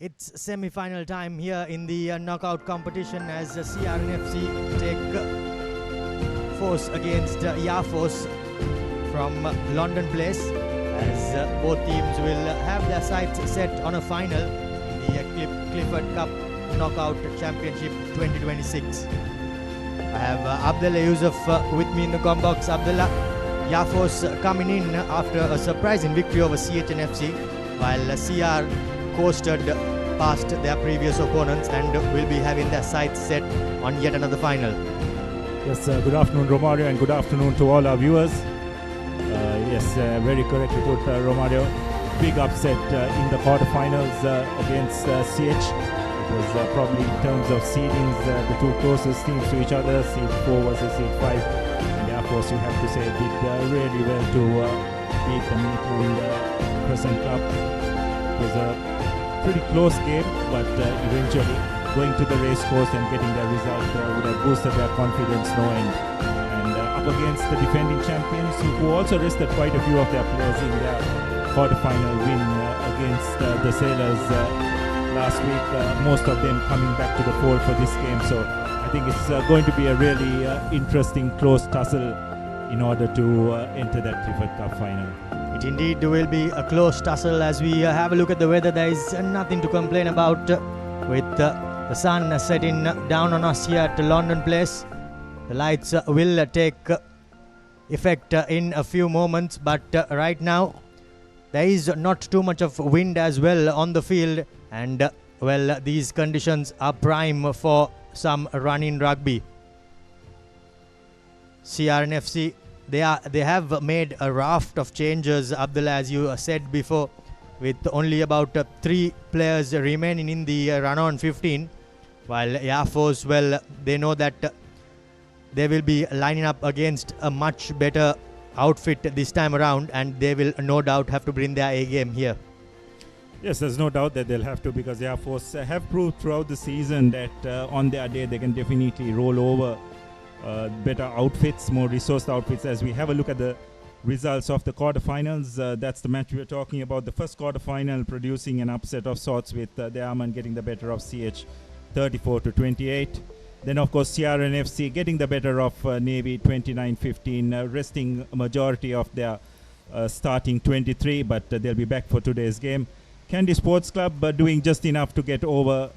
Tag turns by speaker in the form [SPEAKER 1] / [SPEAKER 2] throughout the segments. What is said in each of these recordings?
[SPEAKER 1] It's semi-final time here in the knockout competition as CRNFC take force against Yafos from London Place, as both teams will have their sights set on a final in the Clifford Cup Knockout Championship 2026. I have Abdullah Yusuf with me in the combox. Abdullah, Yafos coming in after a surprising victory over CHNFC, while CR coasted past their previous opponents and will be having their sights set on yet another final.
[SPEAKER 2] Yes, good afternoon Romario, and good afternoon to all our viewers. Very correctly put, Romario. Big upset in the quarterfinals against CH. It was probably in terms of seedings the two closest teams to each other, seed 4 versus seed 5. And of course you have to say did really well to beat the Middle Crescent Club. It was a pretty close game, but eventually going to the race course and getting their result would have boosted their confidence no end. And up against the defending champions, who also rested quite a few of their players in their quarterfinal win against the Sailors last week, most of them coming back to the fold for this game. So I think it's going to be a really interesting close tussle in order to enter that Clifford Cup final.
[SPEAKER 1] It indeed will be a close tussle. As we have a look at the weather, there is nothing to complain about with the sun setting down on us here at London Place. The lights will take effect in a few moments, but right now there is not too much of wind as well on the field, and these conditions are prime for some run-in rugby. CRNFC, they have made a raft of changes, Abdullah, as you said before, with only about 3 players remaining in the run-on 15, while Yafos, they know that they will be lining up against a much better outfit this time around, and they will no doubt have to bring their A game here.
[SPEAKER 2] Yes, there's no doubt that they'll have to, because the Air Force have proved throughout the season that on their day they can definitely roll over better outfits, more resourced outfits. As we have a look at the results of the quarterfinals, that's the match we're talking about. The first quarterfinal producing an upset of sorts with the Airmen getting the better of CH 34-28. Then of course CRNFC getting the better of Navy 29-15, resting a majority of their starting 23, but they'll be back for today's game. Kandy Sports Club doing just enough to get over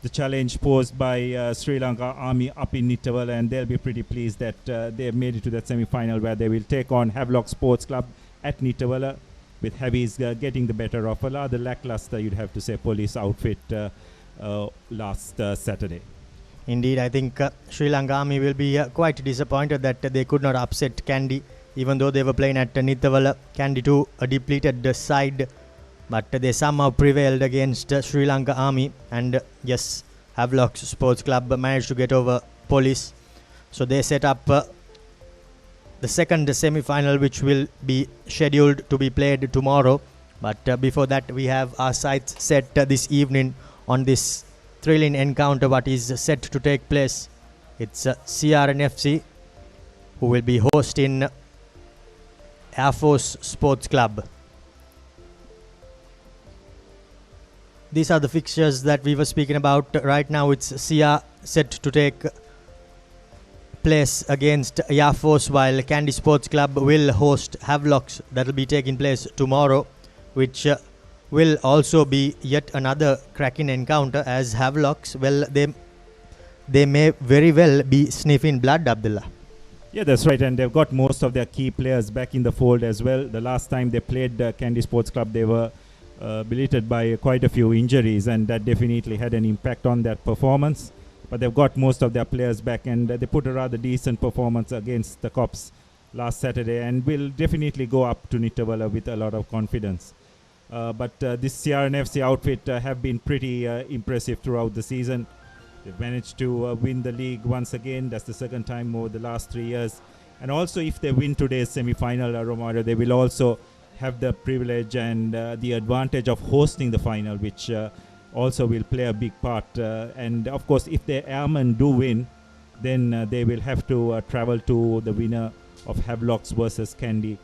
[SPEAKER 2] the challenge posed by Sri Lanka Army up in Nittawala, and they'll be pretty pleased that they've made it to that semi-final, where they will take on Havelock Sports Club at Nittawala, with Heavies getting the better of a rather lackluster, you'd have to say, police outfit last Saturday.
[SPEAKER 1] Indeed, I think Sri Lanka Army will be quite disappointed that they could not upset Kandy, even though they were playing at Nittawala. Kandy too, a depleted side, but they somehow prevailed against Sri Lanka Army, and yes, Havelock Sports Club managed to get over police. So they set up the second semi-final, which will be scheduled to be played tomorrow. But before that, we have our sights set this evening on this thrilling encounter what is set to take place. It's CRNFC who will be hosting Air Force Sports Club. These are the fixtures that we were speaking about. Right now it's CR set to take place against Air Force, while Kandy Sports Club will host Havelocks. That will be taking place tomorrow, which will also be yet another cracking encounter, as Havelocks, they may very well be sniffing blood, Abdullah.
[SPEAKER 2] Yeah, that's right, and they've got most of their key players back in the fold as well. The last time they played Kandy Sports Club, they were belated by quite a few injuries, and that definitely had an impact on their performance. But they've got most of their players back, and they put a rather decent performance against the Cops last Saturday, and will definitely go up to Nittawala with a lot of confidence. But this CRNFC outfit have been pretty impressive throughout the season. They've managed to win the league once again. That's the second time over the last 3 years. And also, if they win today's semi-final, Romario, they will also have the privilege and the advantage of hosting the final, which also will play a big part. And of course, if the Airmen do win, then they will have to travel to the winner of Havelocks versus Kandy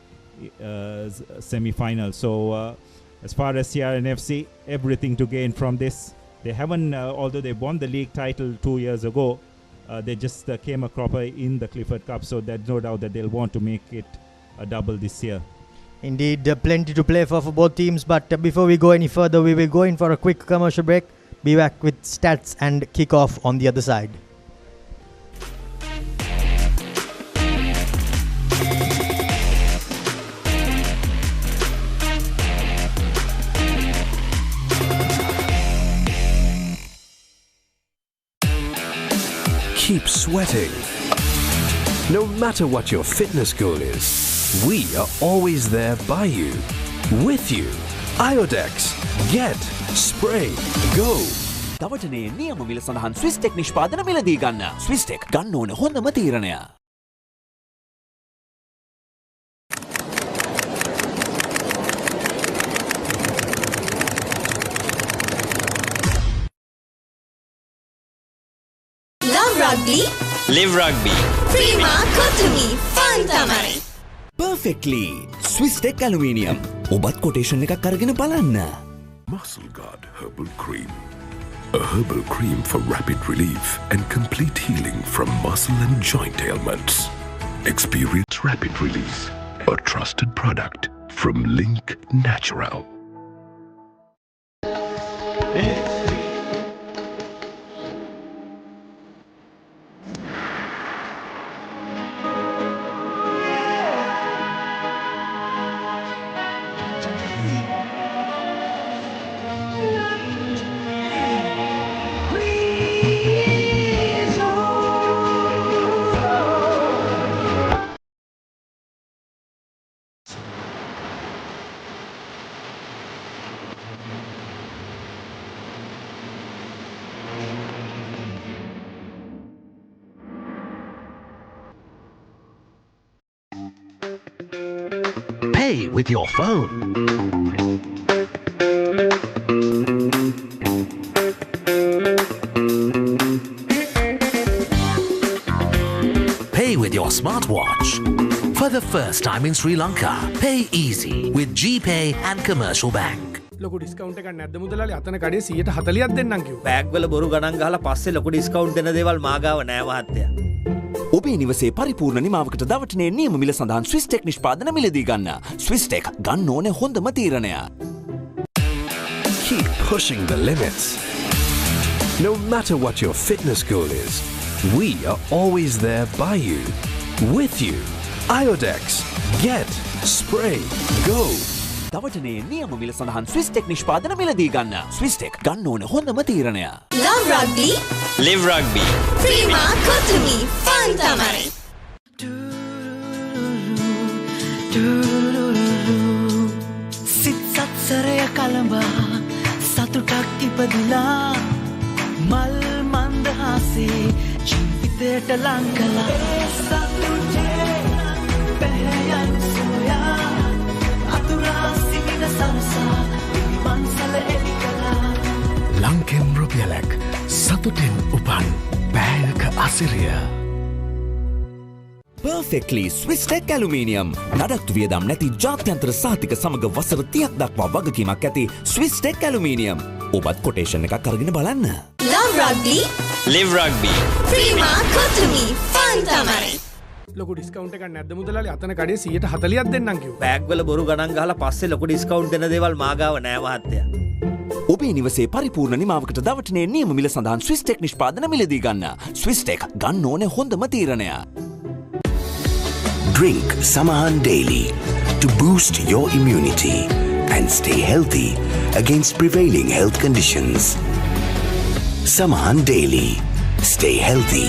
[SPEAKER 2] semi-final. So As far as CRNFC, everything to gain from this. They haven't, although they won the league title 2 years ago, they just came a cropper in the Clifford Cup, so there's no doubt that they'll want to make it a double this year.
[SPEAKER 1] Indeed, plenty to play for both teams, but before we go any further, we will go in for a quick commercial break. Be back with stats and kick-off on the other side.
[SPEAKER 3] Keep sweating. No matter what your fitness goal is, we are always there by you, with you. Iodex. Get. Spray. Go.
[SPEAKER 4] දවටනේ නියම මිල සඳහන් ස්විස්ටෙක් නිෂ්පාදන මිලදී ගන්න. ස්විස්ටෙක් ගන්න ඕන හොඳම තීරණය.
[SPEAKER 5] Love rugby.
[SPEAKER 6] Live rugby.
[SPEAKER 5] Prima Kotumi. Fun tamari.
[SPEAKER 4] Perfectly. Swisstek Aluminium. ඔබත් කොටේෂන් එකක් අරගෙන බලන්න.
[SPEAKER 7] Muscle Guard Herbal Cream. A herbal cream for rapid relief and complete healing from muscle and joint ailments. Experience rapid relief. A trusted product from Link Natural.
[SPEAKER 3] Pay with your phone. Pay with your smartwatch. For the first time in Sri Lanka, pay easy with GPay and Commercial Bank.
[SPEAKER 8] ලොකු discount එකක් නැද්ද මුදලාලි අතන කඩේ 140ක් දෙන්නම් කිව්වා.
[SPEAKER 6] Bag වල බොරු ගණන් ගහලා පස්සේ ලොකු ඩිස්කවුන්ට් දෙන දේවල් මාගාව නෑ මහත්තයා.
[SPEAKER 4] ඔබේ නිවසේ පරිපූර්ණ නිමාවකට දවටනේ නියම මිල සඳහන් ස්විස්ටෙක් නිෂ්පාදන මිලදී ගන්න. ස්විස්ටෙක් ගන්න ඕනේ හොඳම තීරණය.
[SPEAKER 3] Keep pushing the limits. No matter what your fitness goal is, we are always there by you, with you. Iodex. Get. Spray. Go.
[SPEAKER 4] දවටනේ නියම මිල සඳහන් ස්විස්ටෙක් නිෂ්පාදන මිලදී ගන්න. ස්විස්ටෙක් ගන්න ඕනේ හොඳම තීරණය.
[SPEAKER 5] Love rugby.
[SPEAKER 6] Live rugby.
[SPEAKER 5] Prima Kotumi. Fun tamari.
[SPEAKER 9] සිත් සත්සරය කළඹා සතුටක් ඉපදිලා මල් මන්දහසේ ජීවිතයට ලං කළා සතුටේ පැහැයන් සොයා අතුරා සිටින සරසා පිළිවන්සල එලි කළා
[SPEAKER 3] ලංකෙන් රුපියලක් සතුටෙන් උපන් බෑයක අසිරිය.
[SPEAKER 4] Perfectly Swisstek aluminium. නඩත්තු වියදම් නැති ජාත්‍යන්තර සහතික සමග වසර 30ක් දක්වා වගකීමක් ඇති ස්විස්ටෙක් ඇලුමිනියම්. ඔබත් කොටේෂන් එකක් අරගෙන බලන්න.
[SPEAKER 5] Love rugby.
[SPEAKER 6] Live rugby.
[SPEAKER 5] Prima Kotumi. Fun tamari.
[SPEAKER 8] ලොකු ඩිස්කවුන්ට් එකක් නැද්ද මුදලාලි අතන කඩේ 140ක් දෙන්නම් කිව්වා.
[SPEAKER 6] බෑග් වල බොරු ගණන් ගහලා පස්සේ ලොකු ඩිස්කවුන්ට් දෙන දේවල් මාගාව නෑ මහත්තයා.
[SPEAKER 4] ඔබේ නිවසේ පරිපූර්ණ නිමාවකට දවටනේ නියම මිල සඳහන් ස්විස්ටෙක් නිෂ්පාදන මිලදී ගන්න. ස්විස්ටෙක් ගන්න ඕනේ හොඳම තීරණය.
[SPEAKER 10] Drink Samahan daily to boost your immunity and stay healthy against prevailing health conditions. Samahan daily. Stay healthy.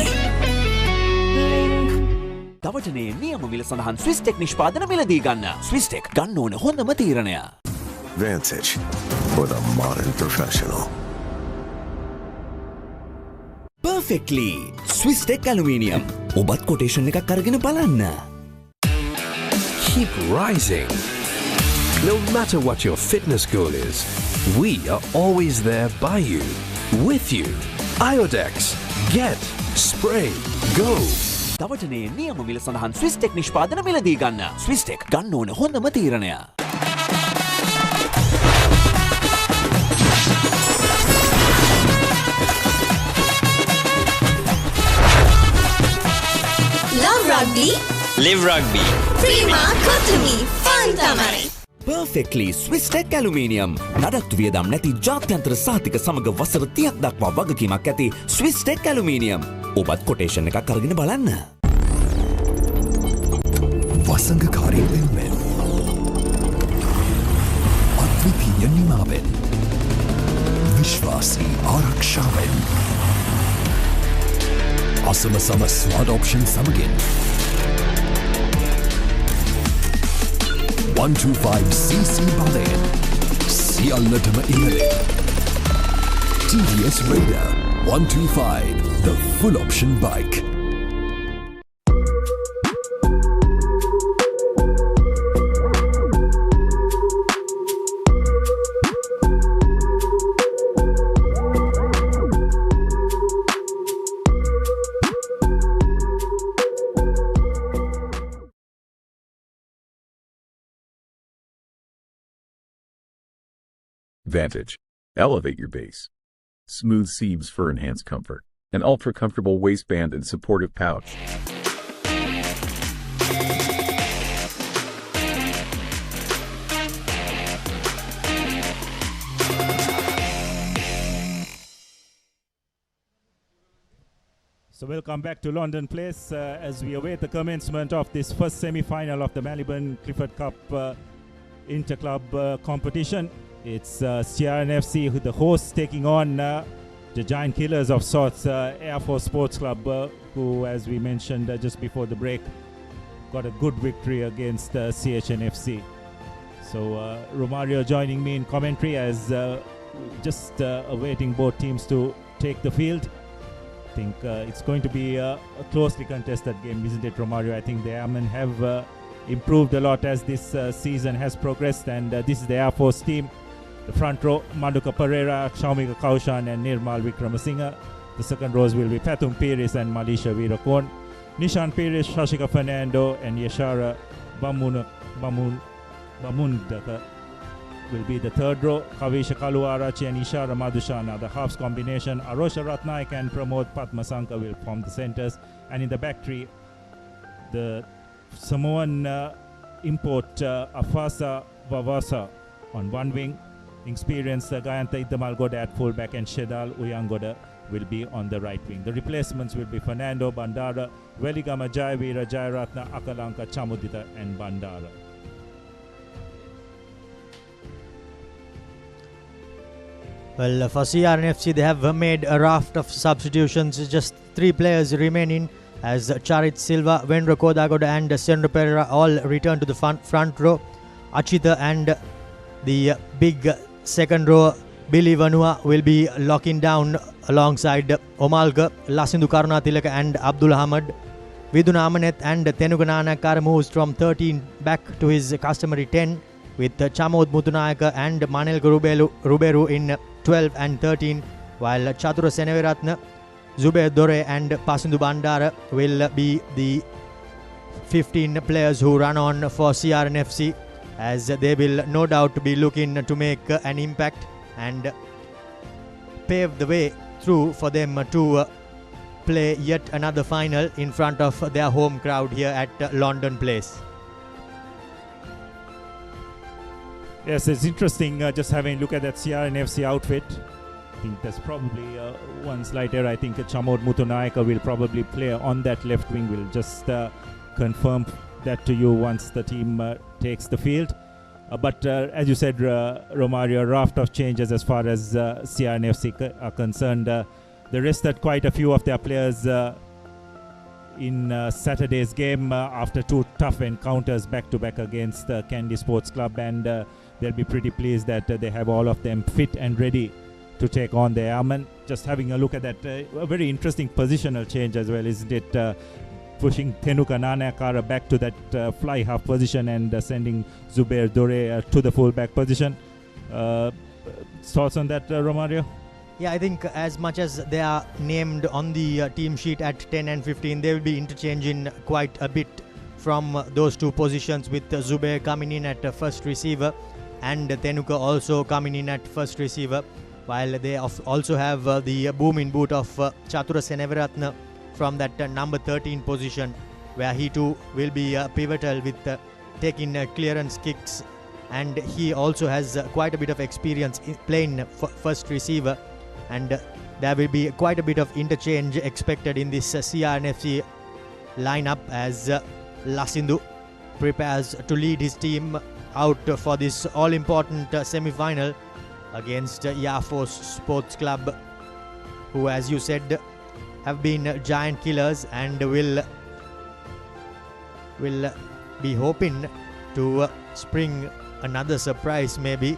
[SPEAKER 4] දවටනේ නියම මිල සඳහන් ස්විස්ටෙක් නිෂ්පාදන මිලදී ගන්න. ස්විස්ටෙක් ගන්න ඕනේ හොඳම තීරණය.
[SPEAKER 7] Vantage for the modern professional.
[SPEAKER 4] Perfectly Swisstek Aluminium. ඔබත් කොටේෂන් එකක් අරගෙන බලන්න.
[SPEAKER 3] Keep rising. No matter what your fitness goal is, we are always there by you, with you. Iodex. Get. Spray. Go.
[SPEAKER 4] දවටනේ නියම මිල සඳහන් ස්විස්ටෙක් නිෂ්පාදන මිලදී ගන්න. ස්විස්ටෙක් ගන්න ඕනේ හොඳම තීරණය.
[SPEAKER 5] rugby.
[SPEAKER 4] Live rugby.
[SPEAKER 5] Prima Kotumi Fantamari.
[SPEAKER 4] Perfectly Swiss Tech Aluminium. නඩත්තු වියදම් නැති ජාත්‍යන්තර සාතික සමග වසර 30ක් දක්වා වගකීමක් ඇති Swiss Tech Aluminium. ඔබත් කොටේෂන් එකක් අරගෙන බලන්න.
[SPEAKER 7] වසඟකාරී වෙනුවෙන් අද්විතීය නිමාවෙන් විශ්වාසී ආරක්ෂාවෙන් අසම සම ස්මාර්ට් ඔප්ෂන් සමගින් 125cc බලයෙන් සියල්ලටම ඉහළින් TVS Raider 125, the full option bike.
[SPEAKER 11] Vantage. Elevate your base. Smooth seams for enhanced comfort. An ultra-comfortable waistband and supportive pouch.
[SPEAKER 2] So welcome back to London Place as we await the commencement of this first semi-final of the Maliban Clifford Cup Interclub competition. It's CRNFC, the hosts, taking on the giant killers of sorts, Air Force Sports Club, who, as we mentioned just before the break, got a good victory against CHNFC. So Romario joining me in commentary as just awaiting both teams to take the field. I think it's going to be a closely contested game, isn't it, Romario? I think the Airmen have improved a lot as this season has progressed, and this is the Air Force team. The front row, Maduka Pereira, Shaumika Kaushan and Nirmal Wickramasinghe. The second rows will be Pathum Piris and Malisha Virakon. Nishan Piris, Shashika Fernando and Yashara Bamundaka will be the third row. Kavisha Kaluarachi and Ishara Madhushana, the halves combination. Arosha Ratnaik and Pramod Padmasanka will form the centers. And in the back three, the Samoan import Afasa Vavasa on one wing. Experienced Gayantha Iddamalgoda at fullback and Shedal Uyangoda will be on the right wing. The replacements will be Fernando Bandara, Veligama Jayavira, Jayaratna, Akalanka, Chamudita and Bandara.
[SPEAKER 1] Well, for CRNFC, they have made a raft of substitutions. Just 3 players remaining as Charit Silva, Vendra Kodagoda and Senra Pereira all return to the front row. Achita and the big second row, Billy Vanua, will be locking down alongside Omalga, Lasindu Karunatilaka and Abdul Ahmad. Viduna Amanet and Tenugananakar moves from 13 back to his customary 10 with Chamod Mutunayaka and Manel Ruberu in 12 and 13, while Chatura Seneviratna, Zubair Dore and Pasindu Bandara will be the 15 players who run on for CRNFC, as they will no doubt be looking to make an impact and pave the way through for them to play yet another final in front of their home crowd here at London Place.
[SPEAKER 2] Yes, it's interesting just having a look at that CRNFC outfit. I think there's probably one slight error. I think Chamod Mutunayaka will probably play on that left wing. We'll just confirm that to you once the team takes the field. But as you said, Romario, a raft of changes as far as CRNFC are concerned. They rested quite a few of their players in Saturday's game after 2 tough encounters back-to-back against Kandy Sports Club, and they'll be pretty pleased that they have all of them fit and ready to take on the Airmen. Just having a look at that, a very interesting positional change as well, isn't it? Pushing Tenuka Nanakara back to that fly half position and sending Zubair Dore to the full-back position. Thoughts on that, Romario?
[SPEAKER 1] Yeah, I think as much as they are named on the team sheet at 10 and 15, they will be interchanging quite a bit from those 2 positions, with Zubair coming in at first receiver and Tenuka also coming in at first receiver, while they also have the booming boot of Chatura Seneviratna from that number 13 position. where he too will be pivotal with taking clearance kicks, and he also has quite a bit of experience in playing first receiver, and there will be quite a bit of interchange expected in this CRNFC lineup as Lasindu prepares to lead his team out for this all-important semi-final against Yafos Sports Club, who, as you said, have been giant killers and will be hoping to spring another surprise maybe.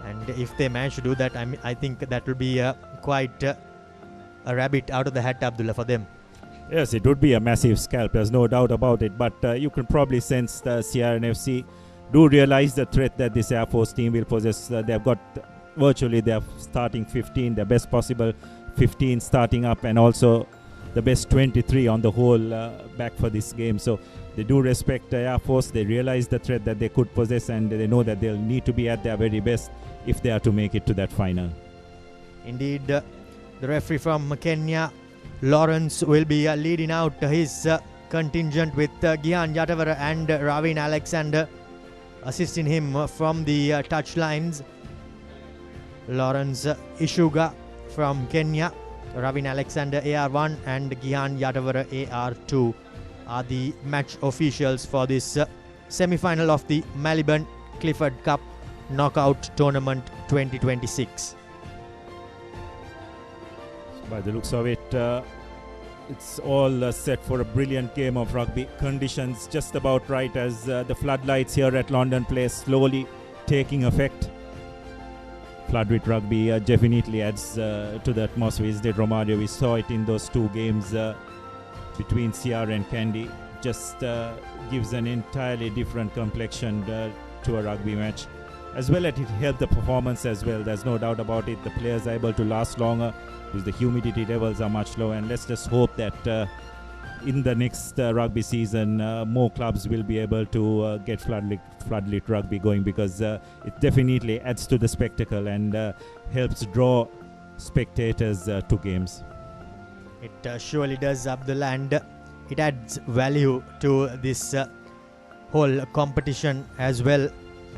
[SPEAKER 1] And if they manage to do that, I think that will be quite a rabbit out of the hat, Abdullah, for them.
[SPEAKER 2] Yes, it would be a massive scalp, there's no doubt about it. But you can probably sense the CRNFC do realize the threat that this Air Force team will possess. They've got virtually their starting 15, their best possible 15 starting up, and also the best 23 on the whole back for this game. So they do respect the Air Force. They realize the threat that they could possess, and they know that they'll need to be at their very best if they are to make it to that final.
[SPEAKER 1] Indeed, the referee from Kenya, Lawrence, will be leading out his contingent with Gihan Yatavara and Ravin Alexander assisting him from the touchlines. Lawrence Ishuga from Kenya, Ravin Alexander AR1 and Gihan Yatavara AR2 are the match officials for this semi-final of the Maliban Clifford Cup Knockout Tournament 2026.
[SPEAKER 2] By the looks of it, it's all set for a brilliant game of rugby. Conditions just about right as the floodlights here at London Place slowly taking effect. Flood with rugby definitely adds to the atmosphere. Is it, Romario? We saw it in those two games between CR and Kandy. Just gives an entirely different complexion to a rugby match. As well as it helped the performance as well. There's no doubt about it. The players are able to last longer because the humidity levels are much lower. And let's just hope that in the next rugby season, more clubs will be able to get floodlit rugby going, because it definitely adds to the spectacle and helps draw spectators to games.
[SPEAKER 1] It surely does, Abdullah, and it adds value to this whole competition as well,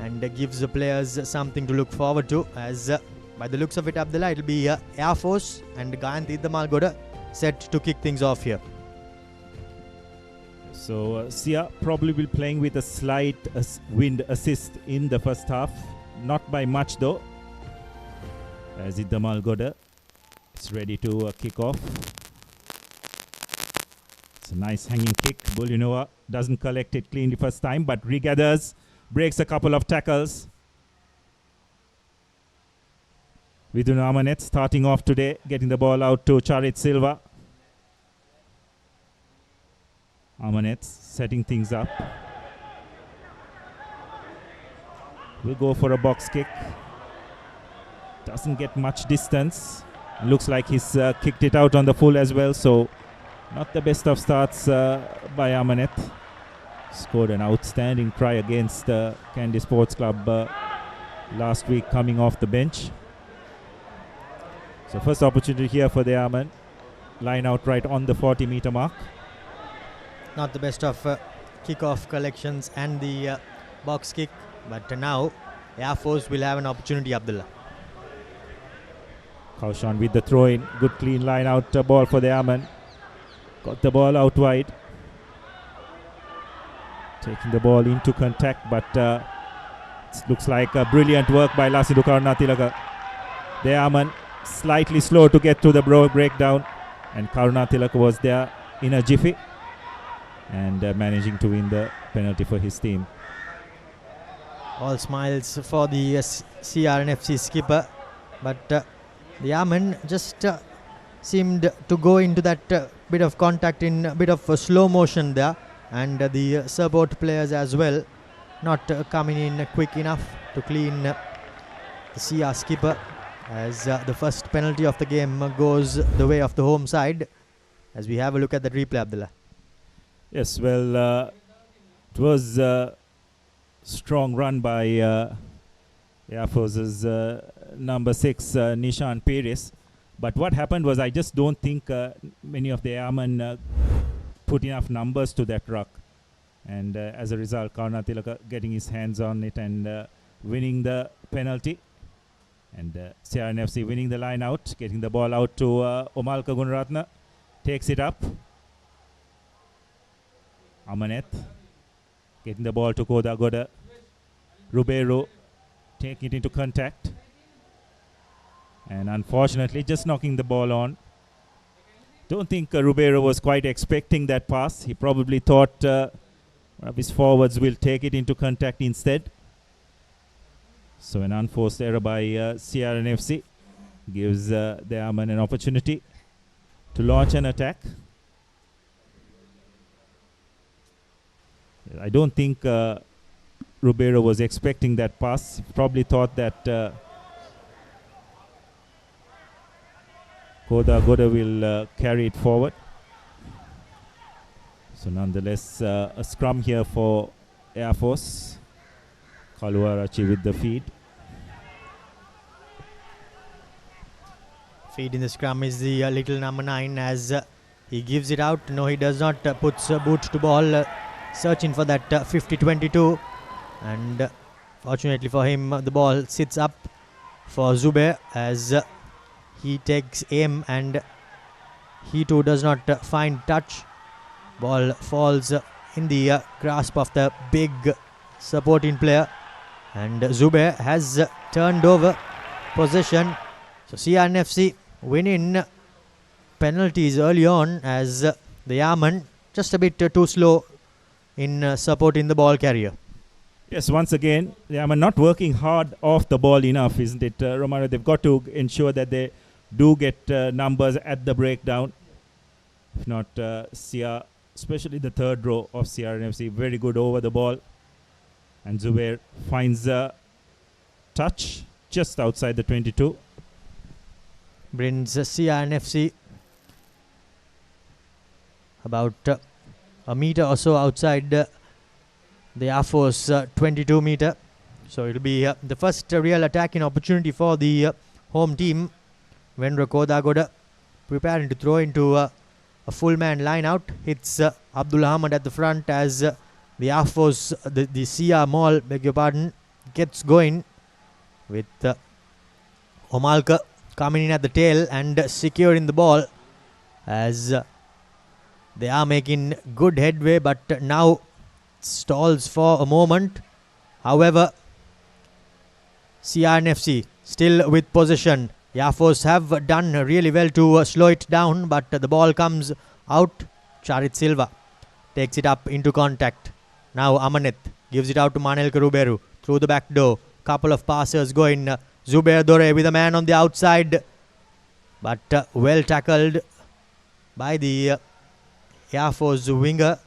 [SPEAKER 1] and gives the players something to look forward to. As by the looks of it, Abdullah, it will be Air Force and Gayan Tiddamalgoda set to kick things off here.
[SPEAKER 2] So Sia probably will playing with a slight wind assist in the first half, not by much though, as Tiddamalgoda is ready to kick off. It's a nice hanging kick. Bulinova doesn't collect it cleanly first time, but regathers, breaks a couple of tackles. Vidun Amanet starting off today, getting the ball out to Charit Silva. Amanet setting things up. Will go for a box kick. Doesn't get much distance. Looks like he's kicked it out on the full as well, so not the best of starts by Amanet. Scored an outstanding try against Kandy Sports Club last week coming off the bench. So first opportunity here for the Airmen. Line out right on the 40-meter mark.
[SPEAKER 1] Not the best of kick-off collections and the box kick, but now Air Force will have an opportunity, Abdullah.
[SPEAKER 2] Kaushan with the throw-in. Good clean line out ball for the Airmen. Got the ball out wide. Taking the ball into contact, but it looks like brilliant work by Lasindu Karunatilaka. The Airmen slightly slow to get to the breakdown, and Karunatilaka was there in a jiffy and managing to win the penalty for his team.
[SPEAKER 1] All smiles for the CRNFC skipper, but the Airmen just seemed to go into that bit of contact in a bit of slow motion there, and the support players as well not coming in quick enough to clean the CR skipper, as the first penalty of the game goes the way of the home side, as we have a look at the replay, Abdullah.
[SPEAKER 2] Yes, well, it was a strong run by Air Force's number 6, Nishan Paris. But what happened was, I just don't think many of the airmen put enough numbers to that ruck. And as a result, Karunatilaka getting his hands on it and winning the penalty. And CRNFC winning the line out, getting the ball out to Omalka Gunaratna. Takes it up. Amaneth getting the ball to Koda Goda. Rubeiro taking it into contact. And unfortunately, just knocking the ball on. Don't think Rubeiro was quite expecting that pass. He probably thought one of his forwards will take it into contact instead. So an unforced error by CRNFC gives the Airmen an opportunity to launch an attack. I don't think Rubeiro was expecting that pass. He probably thought that Koda Goda will carry it forward. So nonetheless, a scrum here for Air Force. Kaluarachi with the feed.
[SPEAKER 1] Feed in the scrum is the little number 9 as he gives it out. No, he does not. Puts boot to ball, searching for that 50-22. And fortunately for him, the ball sits up for Zubair as he takes aim and he too does not find touch. Ball falls in the grasp of the big supporting player. And Zubair has turned over possession. So CRNFC winning penalties early on as the Yarman just a bit too slow in supporting the ball carrier.
[SPEAKER 2] Yes, once again, the Yarman not working hard off the ball enough, isn't it, Romano? They've got to ensure that they do get numbers at the breakdown. If not, CR, especially the third row of CRNFC, very good over the ball. And Zubair finds a touch just outside the 22.
[SPEAKER 1] Brings CRNFC about a meter or so outside the Air Force 22 meter. So it will be the first real attacking opportunity for the home team. Vendra Kodagoda preparing to throw into a full man line out. Hits Abdul Ahmad at the front as the Air Force, the CR Mall, beg your pardon, gets going with Omalka coming in at the tail and securing the ball as they are making good headway, but now stalls for a moment. However, CRNFC still with possession. Air Force have done really well to slow it down, but the ball comes out. Charit Silva takes it up into contact. Now Amaneth gives it out to Manel Karuberu through the back door. Couple of passers going. Zubair Dore with a man on the outside, but well tackled by the Air Force winger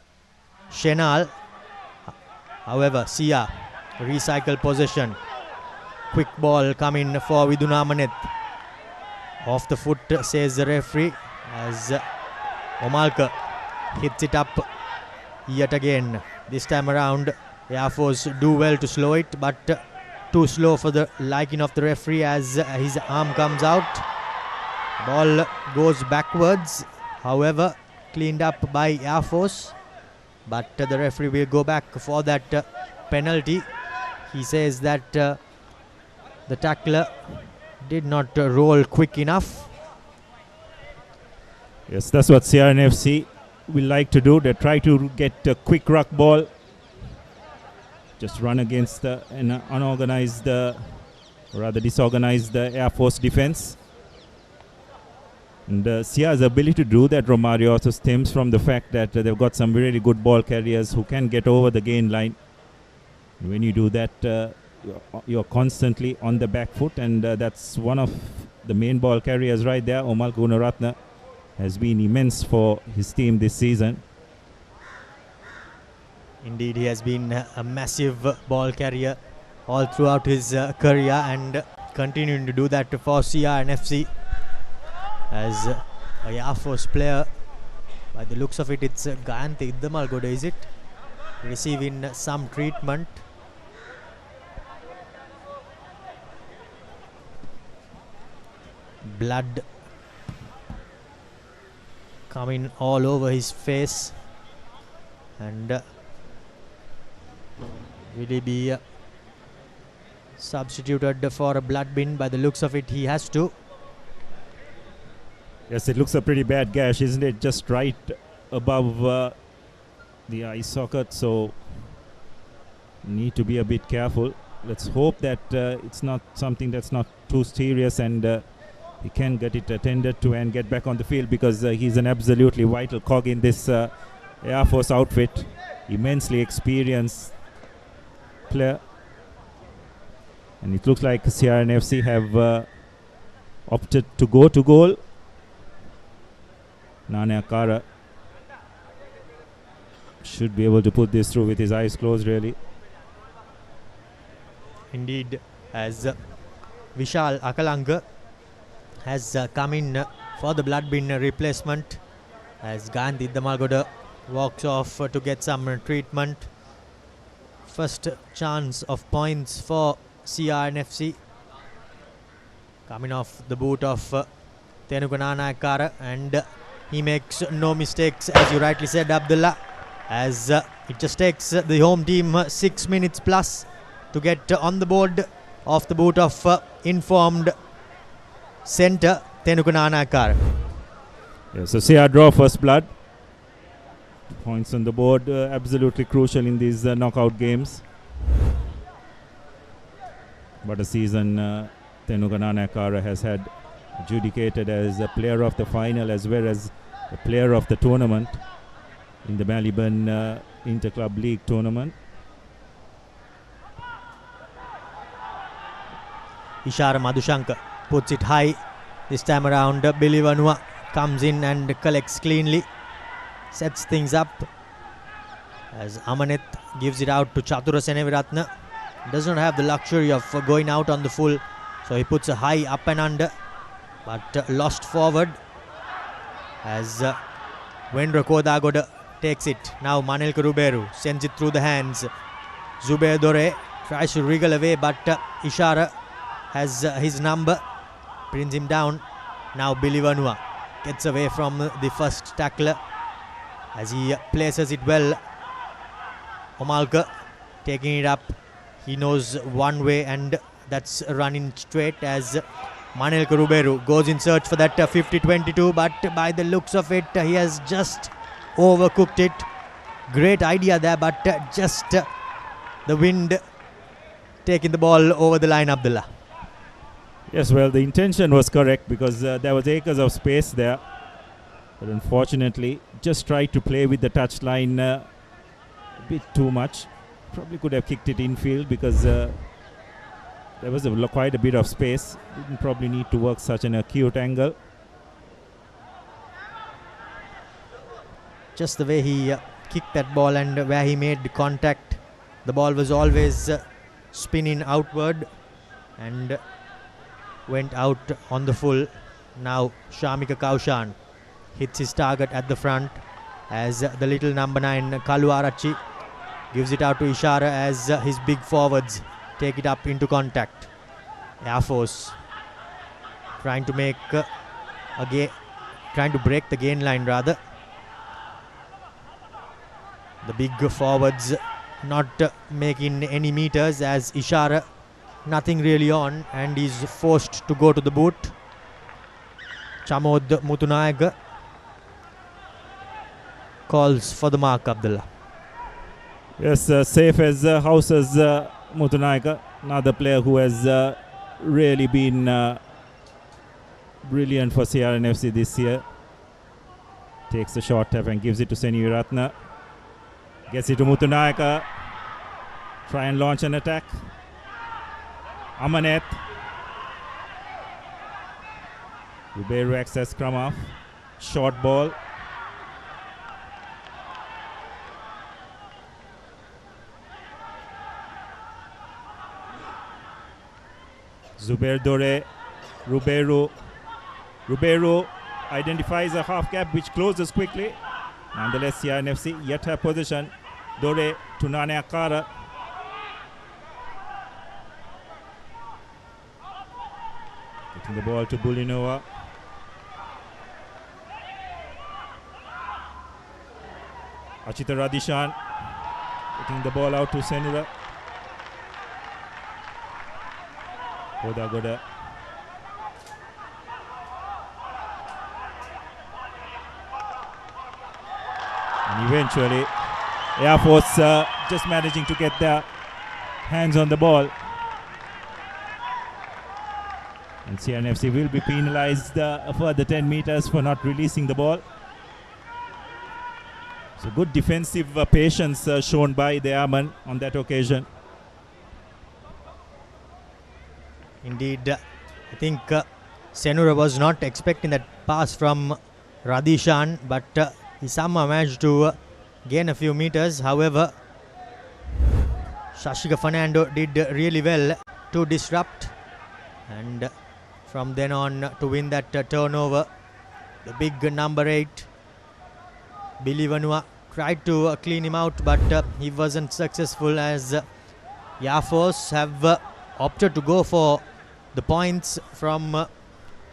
[SPEAKER 1] Shenal. However, Sia recycle possession. Quick ball coming for Vidun Amaneth. Off the foot, says the referee, as Omalka hits it up yet again. This time around, Air Force do well to slow it, but too slow for the liking of the referee as his arm comes out. Ball goes backwards, however, cleaned up by Air Force, but the referee will go back for that penalty. He says that the tackler did not roll quick enough.
[SPEAKER 2] Yes, that's what CRNFC will like to do. They try to get a quick ruck ball. Just run against an unorganized, or rather disorganized Air Force defense. And Sia's ability to do that, Romario, also stems from the fact that they've got some really good ball carriers who can get over the gain line. When you do that, you're constantly on the back foot, and that's one of the main ball carriers right there. Omal Gunaratna has been immense for his team this season.
[SPEAKER 1] Indeed, he has been a massive ball carrier all throughout his career and continuing to do that for CRNFC as a Air Force player. By the looks of it, it's Gayanthi Iddamalgoda, is it? Receiving some treatment. Blood coming all over his face. And will he be substituted for a blood bin? By the looks of it, he has to.
[SPEAKER 2] Yes, it looks a pretty bad gash, isn't it? Just right above the eye socket, so need to be a bit careful. Let's hope that it's not something that's not too serious and he can get it attended to and get back on the field, because he's an absolutely vital cog in this Air Force outfit. Immensely experienced player. And it looks like CRNFC have opted to go to goal. Nane Akara should be able to put this through with his eyes closed, really.
[SPEAKER 1] Indeed, as Vishal Akalanga has come in for the blood bin replacement, as Gandhi Damalgoda walks off to get some treatment. First chance of points for CRNFC, coming off the boot of Tenukanana Akara, and he makes no mistakes, as you rightly said, Abdullah, as it just takes the home team 6 minutes plus to get on the board off the boot of informed centre Tenukanana Akara.
[SPEAKER 2] Yeah, so CR draw first blood. Points on the board, absolutely crucial in these knockout games. But a season Tenukanana Akara has had adjudicated as a player of the final as well as a player of the tournament in the Maliban Interclub League tournament.
[SPEAKER 1] Ishara Madhushankar puts it high. This time around, Billy Vanua comes in and collects cleanly, sets things up, as Amaneth gives it out to Chatura Seneviratna. Does not have the luxury of going out on the full, so he puts a high up and under, but lost forward as Wendra Kodagoda takes it. Now Manel Karuberu sends it through the hands. Zubair Dore tries to wriggle away, but Ishara has his number, brings him down. Now Billy Vanua gets away from the first tackler as he places it well. Omalka taking it up. He knows one way, and that's running straight as Manel Karuberu goes in search for that 50-22, but by the looks of it, he has just overcooked it. Great idea there, but just the wind taking the ball over the line, Abdullah.
[SPEAKER 2] Yes, well, the intention was correct because there was acres of space there. But unfortunately, just tried to play with the touchline a bit too much. Probably could have kicked it infield because there was quite a bit of space. Didn't probably need to work such an acute angle.
[SPEAKER 1] Just the way he kicked that ball and where he made the contact, the ball was always spinning outward and went out on the full. Now Shamika Kaushan hits his target at the front as the little number 9 Kalu Arachi gives it out to Ishara as his big forwards take it up into contact. Air Force trying to make trying to break the gain line rather. The big forwards not making any meters as Ishara nothing really on and is forced to go to the boot. Chamod Mutunayaga calls for the mark, Abdullah.
[SPEAKER 2] Yes, safe as houses Mutunayaga, another player who has really been brilliant for CRNFC this year. Takes a short tap and gives it to Seneviratna. Gets it to Mutunayaga. Try and launch an attack. Amaneth. Ruberu access scrum off. Short ball. Zubair Dore. Ruberu identifies a half gap which closes quickly. Nonetheless, CRNFC yet have position. Dore to Nane Akara. Getting the ball to Bulinova. Achita Radishan getting the ball out to Senura. Goda Goda. And eventually Air Force just managing to get their hands on the ball. And CNFC will be penalized for the 10 meters for not releasing the ball. So good defensive patience shown by the Airmen on that occasion.
[SPEAKER 1] Indeed, I think Senura was not expecting that pass from Radishan, but he somehow managed to gain a few meters. However, Shashika Fernando did really well to disrupt, and from then on to win that turnover. The big number 8, Billy Vanua, tried to clean him out, but he wasn't successful, as Air Force have opted to go for the points from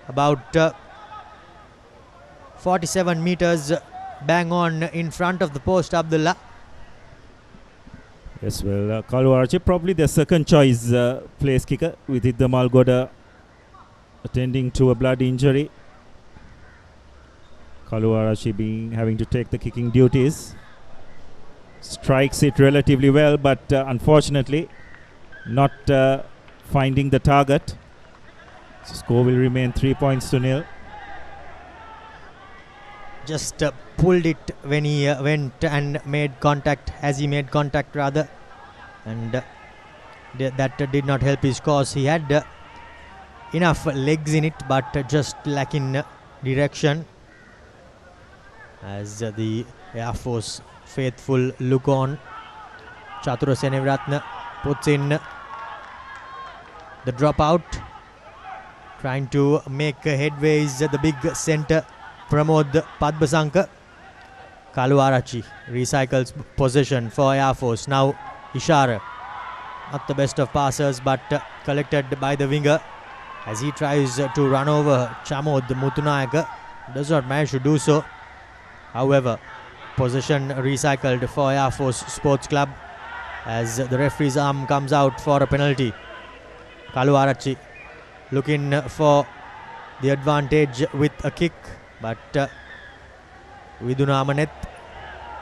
[SPEAKER 1] about 47 meters bang on in front of the post, Abdullah.
[SPEAKER 2] Yes, well, Kaluarachi probably the second choice place kicker, with Idda Malgoda attending to a blood injury. Kaluarachi having to take the kicking duties. Strikes it relatively well, but unfortunately not finding the target. So score will remain 3-0.
[SPEAKER 1] Just pulled it when he went and made contact, as he made contact rather, and that did not help his cause. He had enough legs in it, but just lacking direction, as the Air Force faithful look on. Chatura Seneviratne puts in the dropout, trying to make headways. The big centre Pramod Padbasanka. Kaluarachi recycles possession for Air Force. Now Ishara, not the best of passers, but collected by the winger as he tries to run over Chamod Mutunayaka. Does not manage to do so. However, possession recycled for Air Force Sports Club as the referee's arm comes out for a penalty. Kaluarachi looking for the advantage with a kick, but Viduna Amanet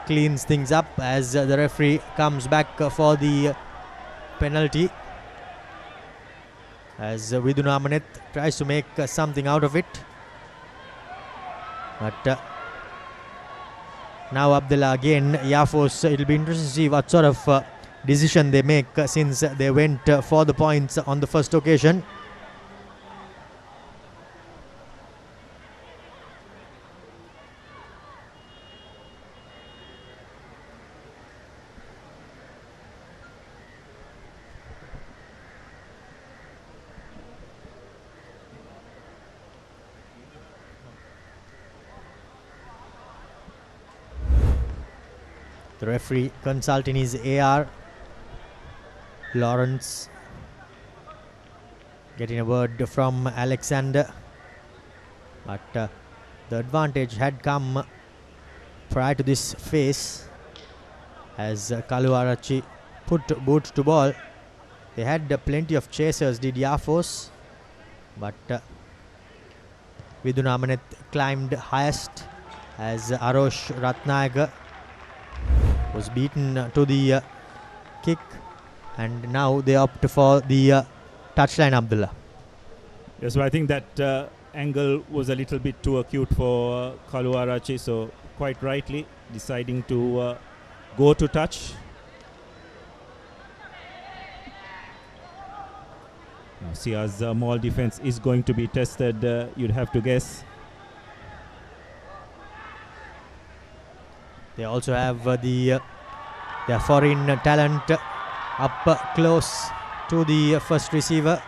[SPEAKER 1] cleans things up as the referee comes back for the penalty, as Viduna Amanet tries to make something out of it. But now Abdullah again, Air Force, it will be interesting to see what sort of decision they make, since they went for the points on the first occasion. The referee consulting his AR, Lawrence, getting a word from Alexander, but the advantage had come prior to this phase, as Kaluarachi put boot to ball. They had plenty of chasers, did Air Force, but Viduna Amanet climbed highest, as Arosh Ratnayaga was beaten to the kick, and now they opt for the touchline, Abdullah.
[SPEAKER 2] Yes, so I think that angle was a little bit too acute for Kaluarachi, so quite rightly deciding to go to touch. Now Sia's maul defense is going to be tested, you'd have to guess.
[SPEAKER 1] They also have their foreign talent up close to the first receiver.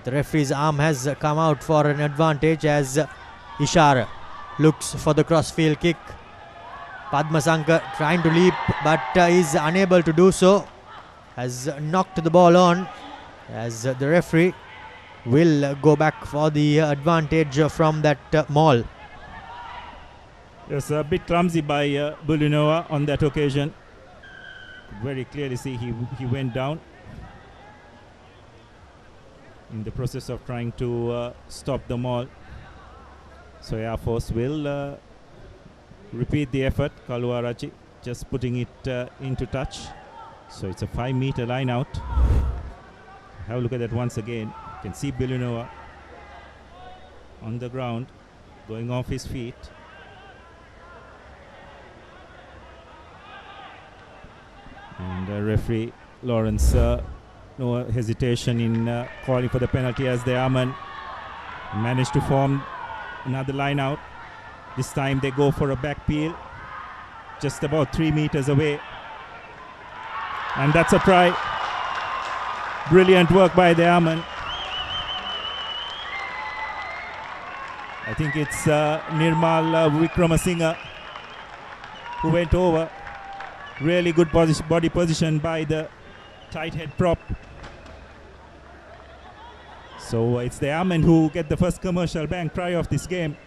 [SPEAKER 1] The referee's arm has come out for an advantage, as Ishara looks for the crossfield kick. Padmasanka trying to leap, but is unable to do so. Has knocked the ball on, as the referee will go back for the advantage from that maul.
[SPEAKER 2] Yes, a bit clumsy by Bulunova on that occasion. Could very clearly see he went down in the process of trying to stop the maul. So Air Force will repeat the effort. Kaluarachi just putting it into touch. So it's a 5-meter line out. Have a look at that once again. You can see Bulunova on the ground, going off his feet. And referee Lawrence, no hesitation in calling for the penalty as the Airmen managed to form another line out. This time they go for a back peel, just about 3 meters away. And that's a try. Brilliant work by the Airmen. I think it's Nirmal Wickramasinghe who went over. Really good body position by the tight head prop. So it's the Airmen who get the first commercial bank try of this game.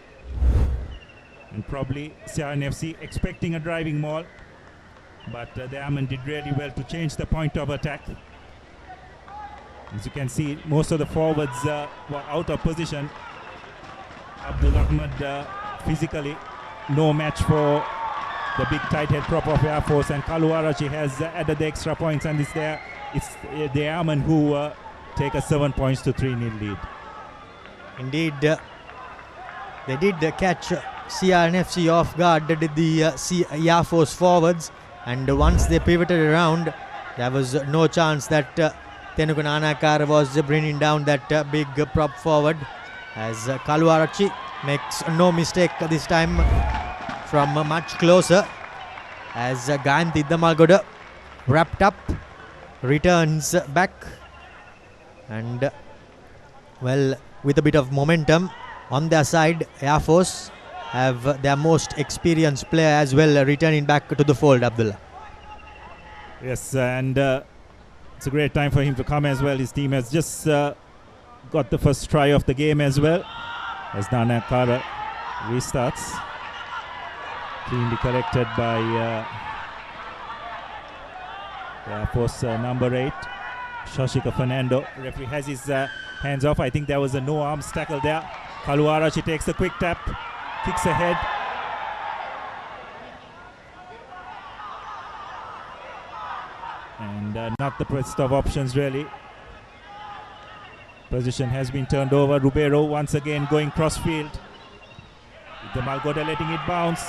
[SPEAKER 2] And probably CRNFC expecting a driving maul. But the Airmen did really well to change the point of attack. As you can see, most of the forwards were out of position. Abdul Ahmed physically no match for the big tight head prop of Air Force, and Kaluarachi has added the extra points, and it's the Airmen who take a 7 points to 3-0 lead.
[SPEAKER 1] Indeed, they did catch CRNFC off guard, did the Air Force forwards, and once they pivoted around, there was no chance that Tenuka Nanakara was bringing down that big prop forward, as Kaluarachi makes no mistake this time from much closer, as Gayanthi Iddamalgoda wrapped up, returns back, and well, with a bit of momentum on their side, Air Force have their most experienced player as well returning back to the fold, Abdullah.
[SPEAKER 2] Yes, and it's a great time for him to come as well. His team has just got the first try of the game as well, as Nanakara restarts. Cleanly corrected by Air Force number 8, Shashika Fernando. Referee has his hands off. I think there was a no arms tackle there. Kaluarachi takes a quick tap, kicks ahead. And not the best of options really. Position has been turned over. Ribeiro once again going crossfield. Iddamalgoda letting it bounce.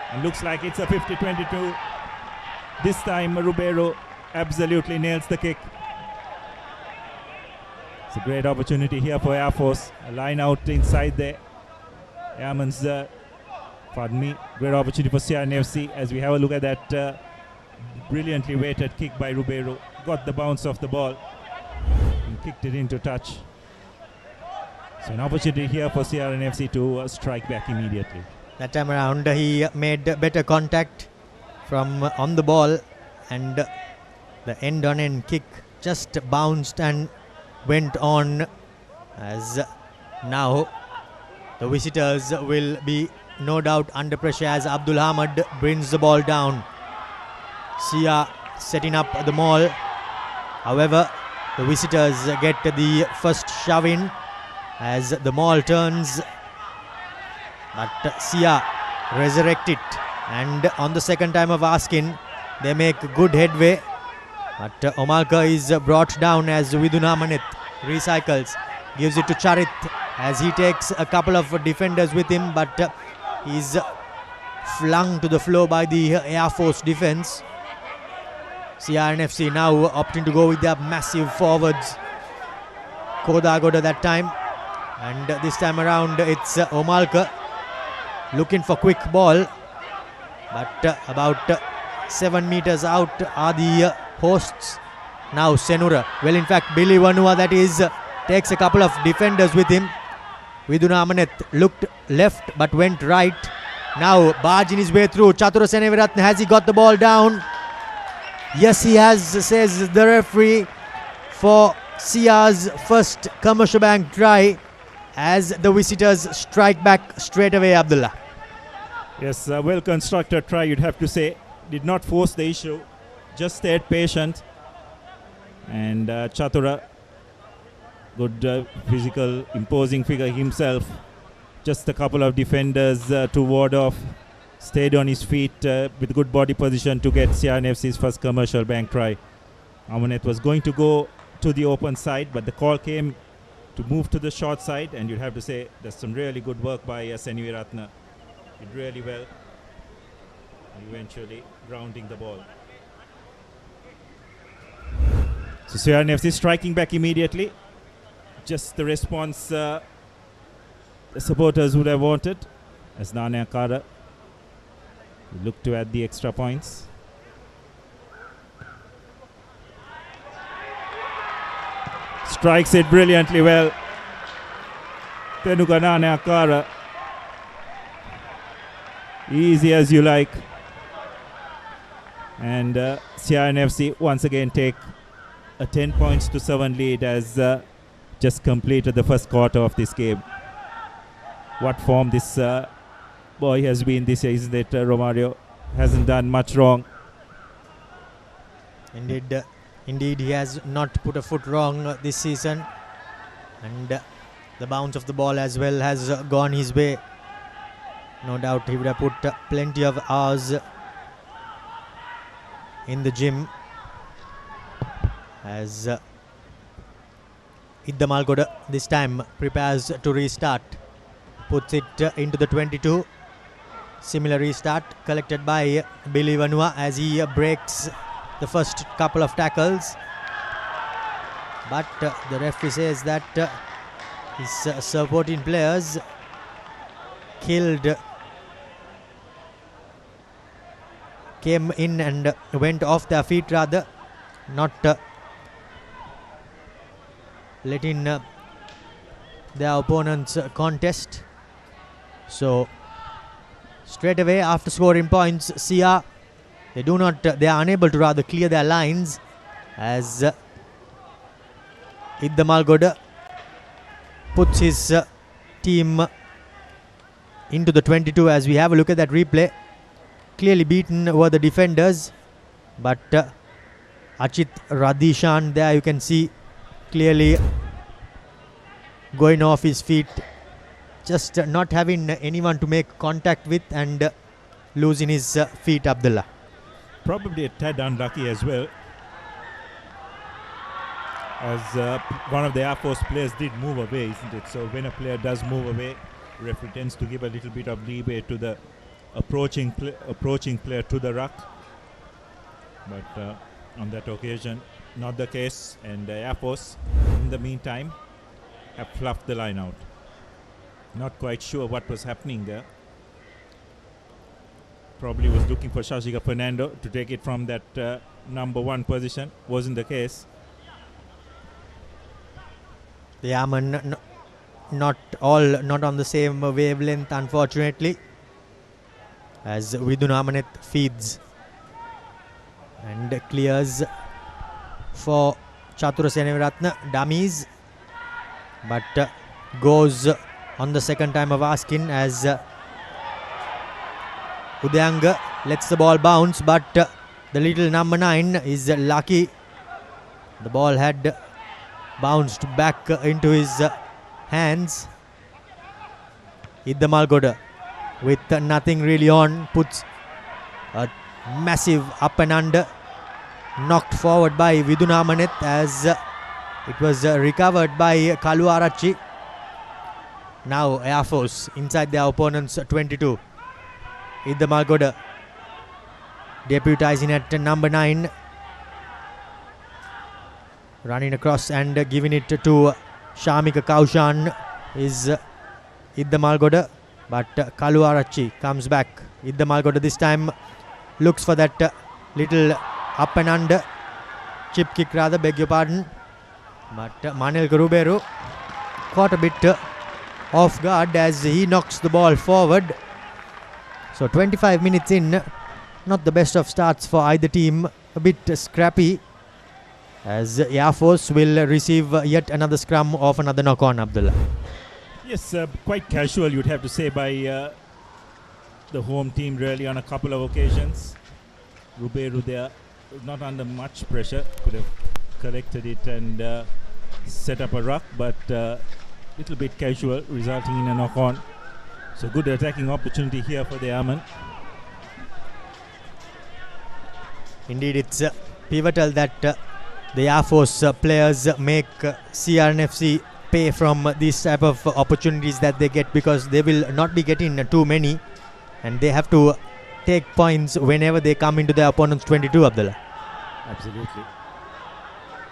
[SPEAKER 2] And looks like it's a 50-22. This time Ribeiro absolutely nails the kick. It's a great opportunity here for Air Force. A line out inside there. Airman's, great opportunity for CRNFC as we have a look at that brilliantly weighted kick by Ribeiro. Got the bounce of the ball and kicked it into touch. So an opportunity here for CRNFC to strike back immediately.
[SPEAKER 1] That time around he made better contact from on the ball, and the end-on-end kick just bounced and went on, as now the visitors will be no doubt under pressure as Abdul Ahmad brings the ball down. Sia setting up the maul. However, the visitors get the first shove in as the maul turns, but Sia resurrect it, and on the second time of asking they make good headway, but Omalka is brought down as Vidunamanith recycles, gives it to Charit as he takes a couple of defenders with him, but he's flung to the floor by the Air Force defense. CRNFC now opting to go with their massive forwards. Kodagoda that time, and this time around it's Omalka looking for quick ball, but about 7 meters out are the hosts. Now Senura, well in fact Billy Vanua, that is, takes a couple of defenders with him. Vidunamaneth looked left but went right. Now barging his way through. Chatura Seneviratne, has he got the ball down? Yes he has, says the referee, for Sia's first commercial bank try, as the visitors strike back straight away, Abdullah.
[SPEAKER 2] Yes, a well-constructed try, you'd have to say. Did not force the issue, just stayed patient. And Chatura, good physical, imposing figure himself. Just a couple of defenders to ward off. Stayed on his feet with good body position to get CRNFC's first commercial bank try. Amanet was going to go to the open side, but the call came to move to the short side, and you'd have to say there's some really good work by Senvi Ratna. Did really well, eventually grounding the ball. So CRNFC striking back immediately. Just the response the supporters would have wanted, as Nane Akara look to add the extra points. Strikes it brilliantly well. Tenuka Nane Akara. Easy as you like. And CRNFC once again take a 10 points to 7 lead as just completed the first quarter of this game. What form this boy has been this year, isn't it, Romario? Hasn't done much wrong.
[SPEAKER 1] Indeed, he has not put a foot wrong this season. And the bounce of the ball as well has gone his way. No doubt he would have put plenty of hours in the gym. As Idda Malgoda this time prepares to restart. Puts it into the 22. Similar restart collected by Billy Vanua as he breaks the first couple of tackles. But the referee says that his supporting players came in and went off their feet rather, not letting their opponents contest. So straight away after scoring points, Sia they are unable to rather clear their lines as Idda Malgoda puts his team into the 22. As we have a look at that replay, clearly beaten were the defenders, but Achit Radishan there you can see clearly going off his feet, just not having anyone to make contact with and losing his feet, Abdullah.
[SPEAKER 2] Probably a tad unlucky as well, as one of the Air Force players did move away, isn't it? So when a player does move away, referee tends to give a little bit of leeway to the approaching player to the ruck. But on that occasion, not the case, and Air Force in the meantime have fluffed the line out. Not quite sure what was happening there. Probably was looking for Shashika Fernando to take it from that number 1 position. Wasn't the case.
[SPEAKER 1] The Yaman not on the same wavelength, unfortunately, as Vidun Amanet feeds and clears for Chatura Seneviratna dummies, but goes on the second time of asking as Udayanga lets the ball bounce, but the little number 9 is lucky. The ball had bounced back into his hands. Idda Malgoda with nothing really on puts a massive up and under, knocked forward by Vidun Amanet as it was recovered by Kalu Arachi. Now Air Force inside their opponent's 22. Idda Malgoda deputizing at number 9, running across and giving it to Shamika Kaushan is Idda Malgoda, but Kalu Arachi comes back. Idda Malgoda this time looks for that little up and under chip kick rather, beg your pardon, but Manel Garuberu caught a bit off guard as he knocks the ball forward. So 25 minutes in, not the best of starts for either team, a bit scrappy, as Air Force will receive yet another scrum of another knock on, Abdullah.
[SPEAKER 2] Yes, quite casual, you'd have to say, by the home team really on a couple of occasions. Ruberu there, not under much pressure, could have corrected it and set up a ruck, but little bit casual, resulting in a knock-on. So good attacking opportunity here for the Airmen.
[SPEAKER 1] Indeed, it's pivotal that the Air Force players make CRNFC pay from these type of opportunities that they get, because they will not be getting too many, and they have to take points whenever they come into their opponent's 22, Abdullah.
[SPEAKER 2] Absolutely.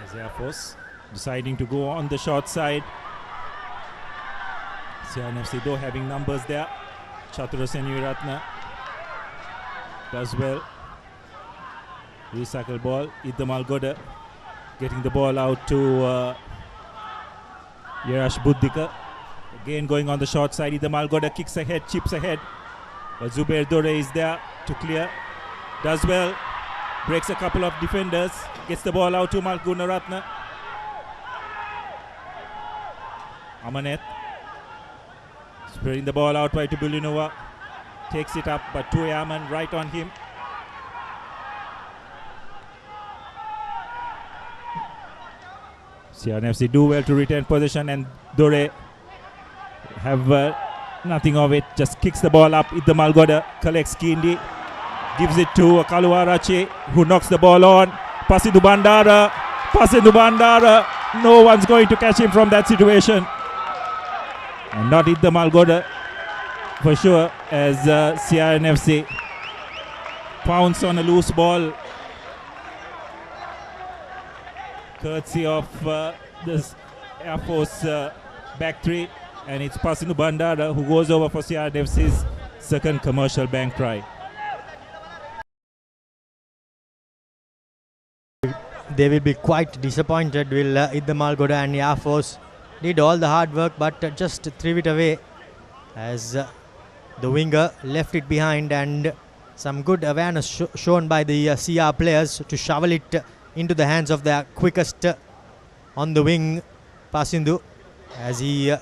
[SPEAKER 2] As Air Force deciding to go on the short side. CRNFC though having numbers there. Chatura Senviratna does well. Recycle ball. Idda Malgoda getting the ball out to Yerash Buddhika. Again going on the short side. Idda Malgoda kicks ahead, chips ahead. But Zubair Dore is there to clear. Does well. Breaks a couple of defenders. Gets the ball out to Malgunaratna. Amanet spreading the ball out right to Bulinova. Takes it up, but two Airmen right on him. CRNFC do well to retain possession, and Dore have nothing of it. Just kicks the ball up. Idda Malgoda collects Kindi. Gives it to Kaluarache, who knocks the ball on. Pasindu Bandara. Pasindu Bandara. No one's going to catch him from that situation. And not Idda Malgoda for sure, as CRNFC pounce on a loose ball. Courtesy of this Air Force back three. And it's Pasindu Bandara who goes over for CRNFC's second commercial bank try.
[SPEAKER 1] They will be quite disappointed. Will Idda Malgoda and Air Force did all the hard work, but just threw it away, as the winger left it behind, and some good awareness shown by the CR players to shovel it into the hands of their quickest on the wing, Pasindu, as he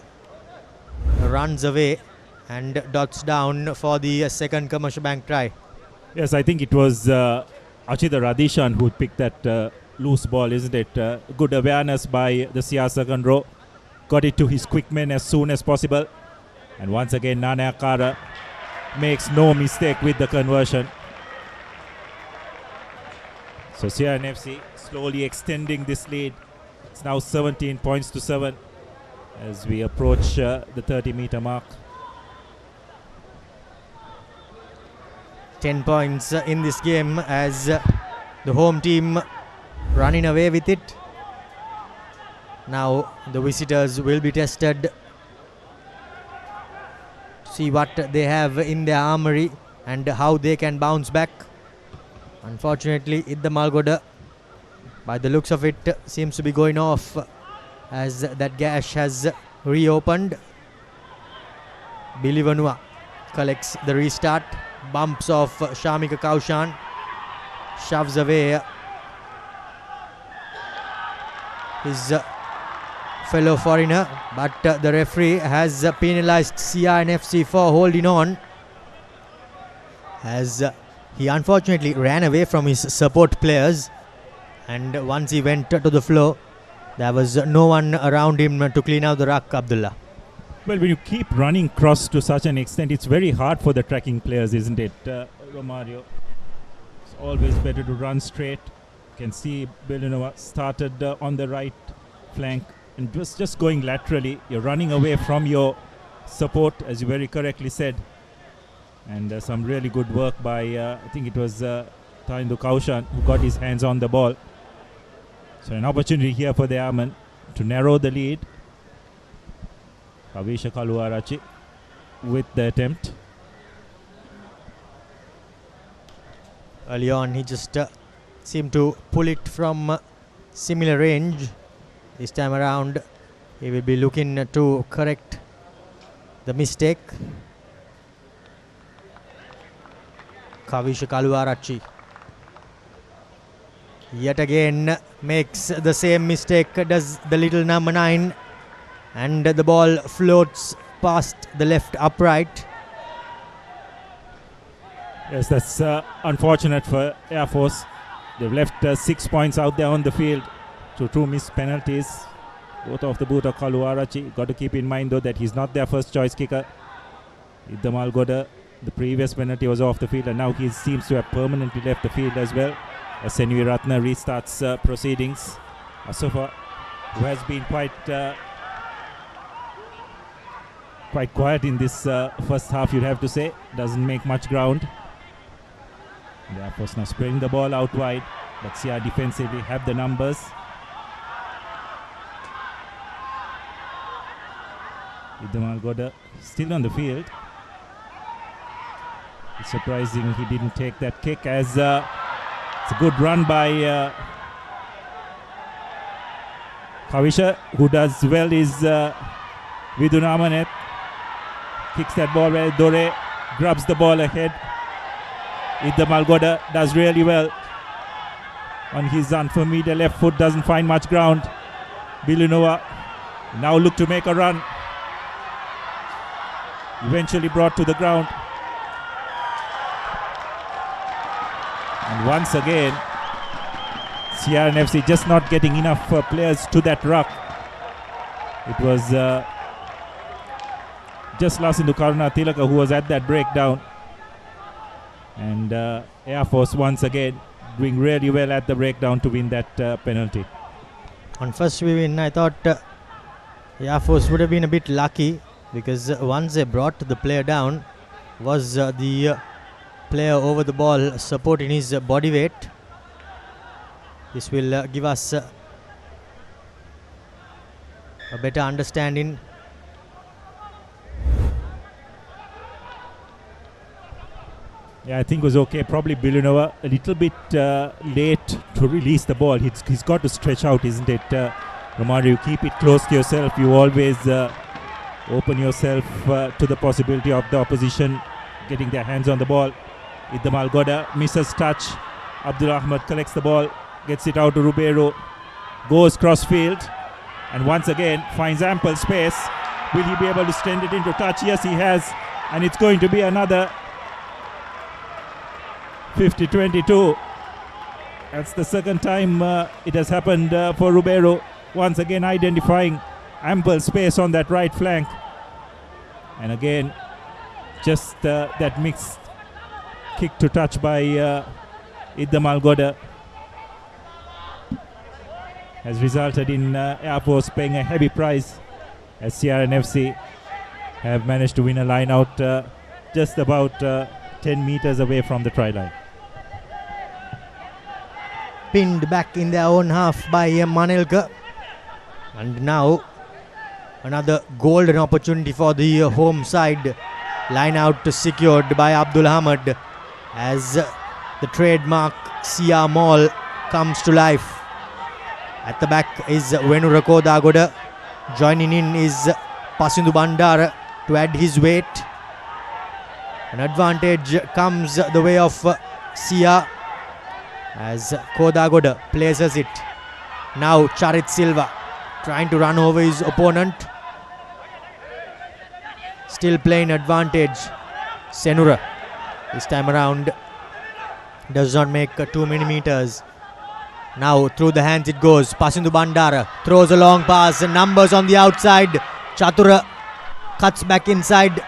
[SPEAKER 1] runs away and dots down for the second commercial bank try.
[SPEAKER 2] Yes, I think it was Achita Radishan who picked that loose ball, isn't it? Good awareness by the CR second row. Got it to his quick men as soon as possible. And once again, Nana Akara makes no mistake with the conversion. So CRNFC slowly extending this lead. It's now 17 points to 7 as we approach the 30-meter mark.
[SPEAKER 1] 10 points in this game, as the home team running away with it. Now the visitors will be tested. See what they have in their armory and how they can bounce back. Unfortunately, Idda Malgoda, by the looks of it, seems to be going off, as that gash has reopened. Billy Vanua collects the restart. Bumps off Shamika Kaushan. Shoves away his fellow foreigner, but the referee has penalized CRNFC for holding on, as he unfortunately ran away from his support players, and once he went to the floor, there was no one around him to clean out the ruck, Abdullah.
[SPEAKER 2] Well, when you keep running cross to such an extent, it's very hard for the tracking players, isn't it, Romario? It's always better to run straight. You can see Belinova started on the right flank and just going laterally. You're running away from your support, as you very correctly said. And some really good work by, I think it was Taindu Kaushan, who got his hands on the ball. So an opportunity here for the Airmen to narrow the lead. Kavisha Kaluarachi with the attempt.
[SPEAKER 1] Early on, he just seemed to pull it from similar range. This time around, he will be looking to correct the mistake. Kavisha Kaluarachi yet again makes the same mistake, does the little number 9, and the ball floats past the left upright.
[SPEAKER 2] Yes, that's unfortunate for Air Force. They've left 6 points out there on the field to 2 missed penalties. Both off the boot of Kaluarachi. Got to keep in mind though that he's not their first choice kicker. Iddamal Goda, the previous penalty was off the field, and now he seems to have permanently left the field as well. As Senvi Ratna restarts proceedings. Asafa, who has been quite quiet in this first half, you'd have to say. Doesn't make much ground. The Air Force now spreading the ball out wide, but Sia defensively have the numbers. Iddamal Goda still on the field. It's surprising he didn't take that kick, as it's a good run by Kavisha, who does well is Vidunamanet. Kicks that ball well. Dore grabs the ball ahead. Iddamal Goda does really well on his unfamiliar left foot, doesn't find much ground. Bilunova now look to make a run. Eventually brought to the ground. And once again, CRN FC just not getting enough players to that ruck. It was just Lasindu Karuna Tilaka who was at that breakdown. And Air Force once again doing really well at the breakdown to win that penalty.
[SPEAKER 1] On first win, I thought Air Force would have been a bit lucky, because once they brought the player down, was the player over the ball supporting his body weight. This will give us a better understanding.
[SPEAKER 2] Yeah, I think it was okay. Probably Bilunova a little bit late to release the ball. He's got to stretch out, isn't it? Romario, you keep it close to yourself. You always open yourself to the possibility of the opposition getting their hands on the ball. Iddamal Goda misses touch. Abdul Ahmad collects the ball, gets it out to Rubeiro, goes cross field, and once again finds ample space. Will he be able to send it into touch? Yes, he has, and it's going to be another 50-22. That's the second time it has happened for Rubeiro. Once again identifying ample space on that right flank. And again, just that mixed kick to touch by Iddamal Goda has resulted in Air Force paying a heavy price, as CRN FC have managed to win a line out just about 10 meters away from the try line.
[SPEAKER 1] Pinned back in their own half by Manelka. And now another golden opportunity for the home side. Line out secured by Abdul Ahmad, as the trademark Sia Mall comes to life. At the back is Venurako Dagoda. Joining in is Pasindu Bandara to add his weight. An advantage comes the way of Sia, as Kodagoda places it. Now Charit Silva trying to run over his opponent. Still playing advantage. Senura this time around does not make too many meters. Now through the hands it goes. Pasindu Bandara throws a long pass. Numbers on the outside. Chatura cuts back inside.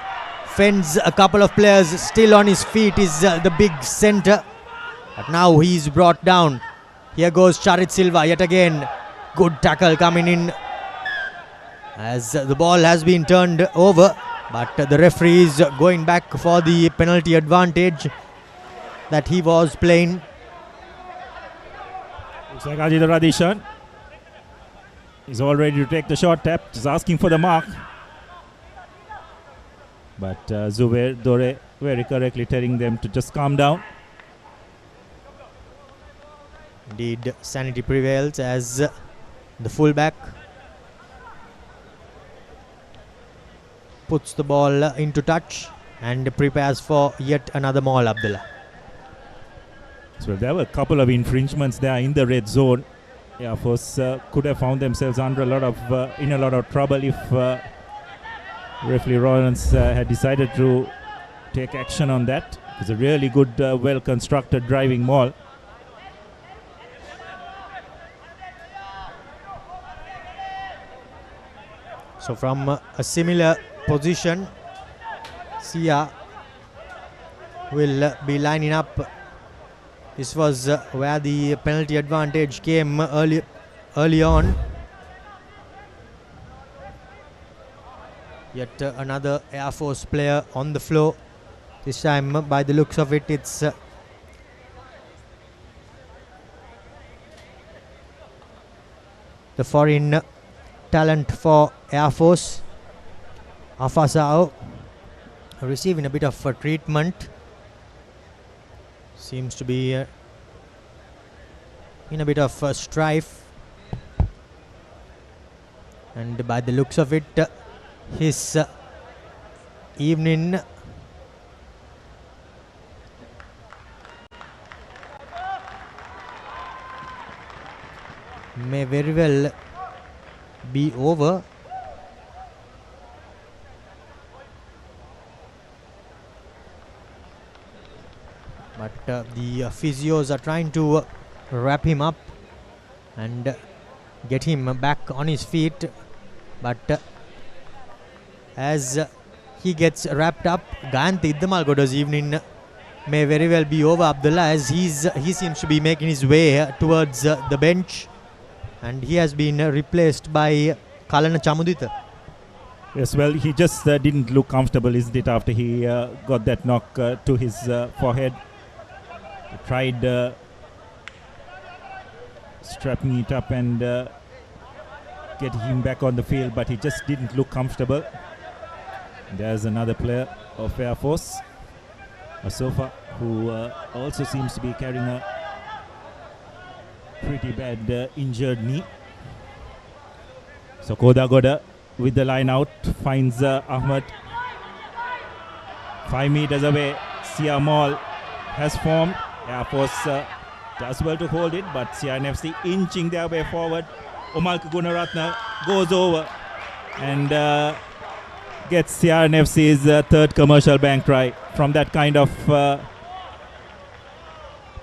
[SPEAKER 1] Fends a couple of players. Still on his feet is the big centre. But now he's brought down. Here goes Charit Silva yet again. Good tackle coming in, as the ball has been turned over. But the referee is going back for the penalty advantage that he was playing.
[SPEAKER 2] Looks like Ajit Radishan is all ready to take the shot tap. Just asking for the mark. But Zubair Dore very correctly telling them to just calm down.
[SPEAKER 1] Indeed, sanity prevails, as the fullback puts the ball into touch and prepares for yet another maul, Abdullah.
[SPEAKER 2] So there were a couple of infringements there in the red zone. Air Force could have found themselves under in a lot of trouble if referee Lawrence had decided to take action on that. It's a really good, well-constructed driving maul.
[SPEAKER 1] So from a similar position, Sia will be lining up. This was where the penalty advantage came early on. Yet another Air Force player on the floor. This time, by the looks of it, it's the foreign talent for Air Force, Afasao, receiving a bit of treatment. Seems to be in a bit of strife. And by the looks of it, his evening may very well be over. But the physios are trying to wrap him up and get him back on his feet. But as he gets wrapped up, Gayanthi Iddamalgoda's evening may very well be over, Abdullah, as he seems to be making his way towards the bench, and he has been replaced by Kalana Chamudita.
[SPEAKER 2] Yes, well, he just didn't look comfortable, isn't it, after he got that knock to his forehead. He tried strapping it up and getting him back on the field, but he just didn't look comfortable. There's another player of Air Force, Asofa, who also seems to be carrying a pretty bad injured knee. So Kodagoda with the line out finds Ahmed 5 meters away. Sia Mall has formed. Air Force does well to hold it, but CRNFC inching their way forward. Omalka Gunaratna goes over and gets CRNFC's third commercial bank try. From that kind of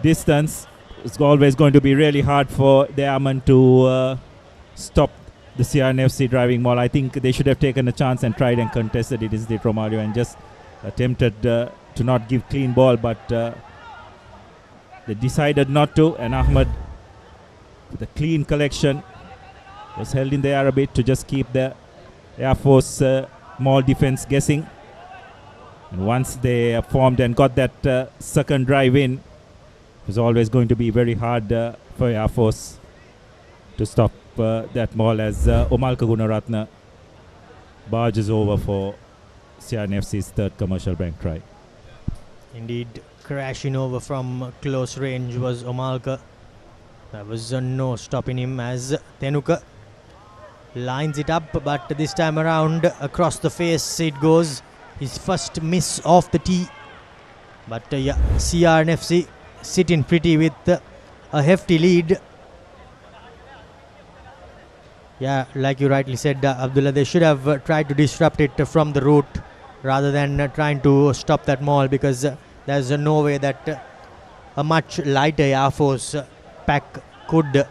[SPEAKER 2] distance, it's always going to be really hard for the Airmen to stop the CRNFC driving maul. I think they should have taken a chance and tried and contested it, isn't it, Romario, and just attempted to not give clean ball, but they decided not to, and Ahmed, with a clean collection, was held in the air a bit to just keep the Air Force maul defense guessing. And once they formed and got that second drive in, it was always going to be very hard for Air Force to stop that maul, as Omalka Gunaratna barges over for CRNFC's third commercial bank try.
[SPEAKER 1] Indeed, crashing over from close range was Omalka. There was no stopping him as Tenuka lines it up, but this time around across the face it goes. His first miss off the tee. But yeah, CRNFC sitting pretty with a hefty lead. Yeah, like you rightly said, Abdullah, they should have tried to disrupt it from the root rather than trying to stop that maul, because there's no way that a much lighter Air Force pack could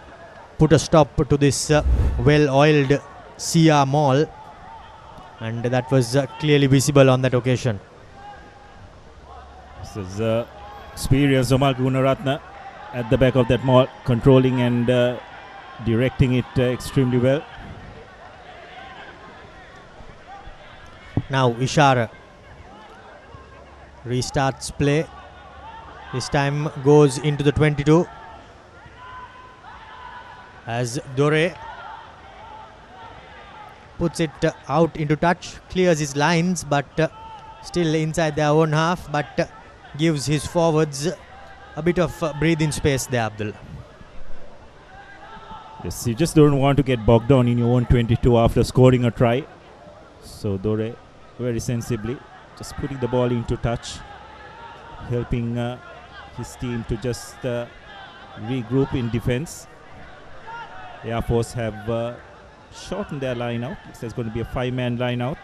[SPEAKER 1] put a stop to this well-oiled CR maul, and that was clearly visible on that occasion.
[SPEAKER 2] This is experienced Omalka Gunaratna at the back of that maul, controlling and directing it extremely well.
[SPEAKER 1] Now Ishara restarts play. This time goes into the 22 as Dore puts it out into touch, clears his lines, but still inside their own half, but gives his forwards a bit of breathing space there, Abdul.
[SPEAKER 2] Yes, you just don't want to get bogged down in your own 22 after scoring a try. So Dore very sensibly just putting the ball into touch, helping his team to just regroup in defense. Air Force have shortened their line out. There's going to be a 5-man line out.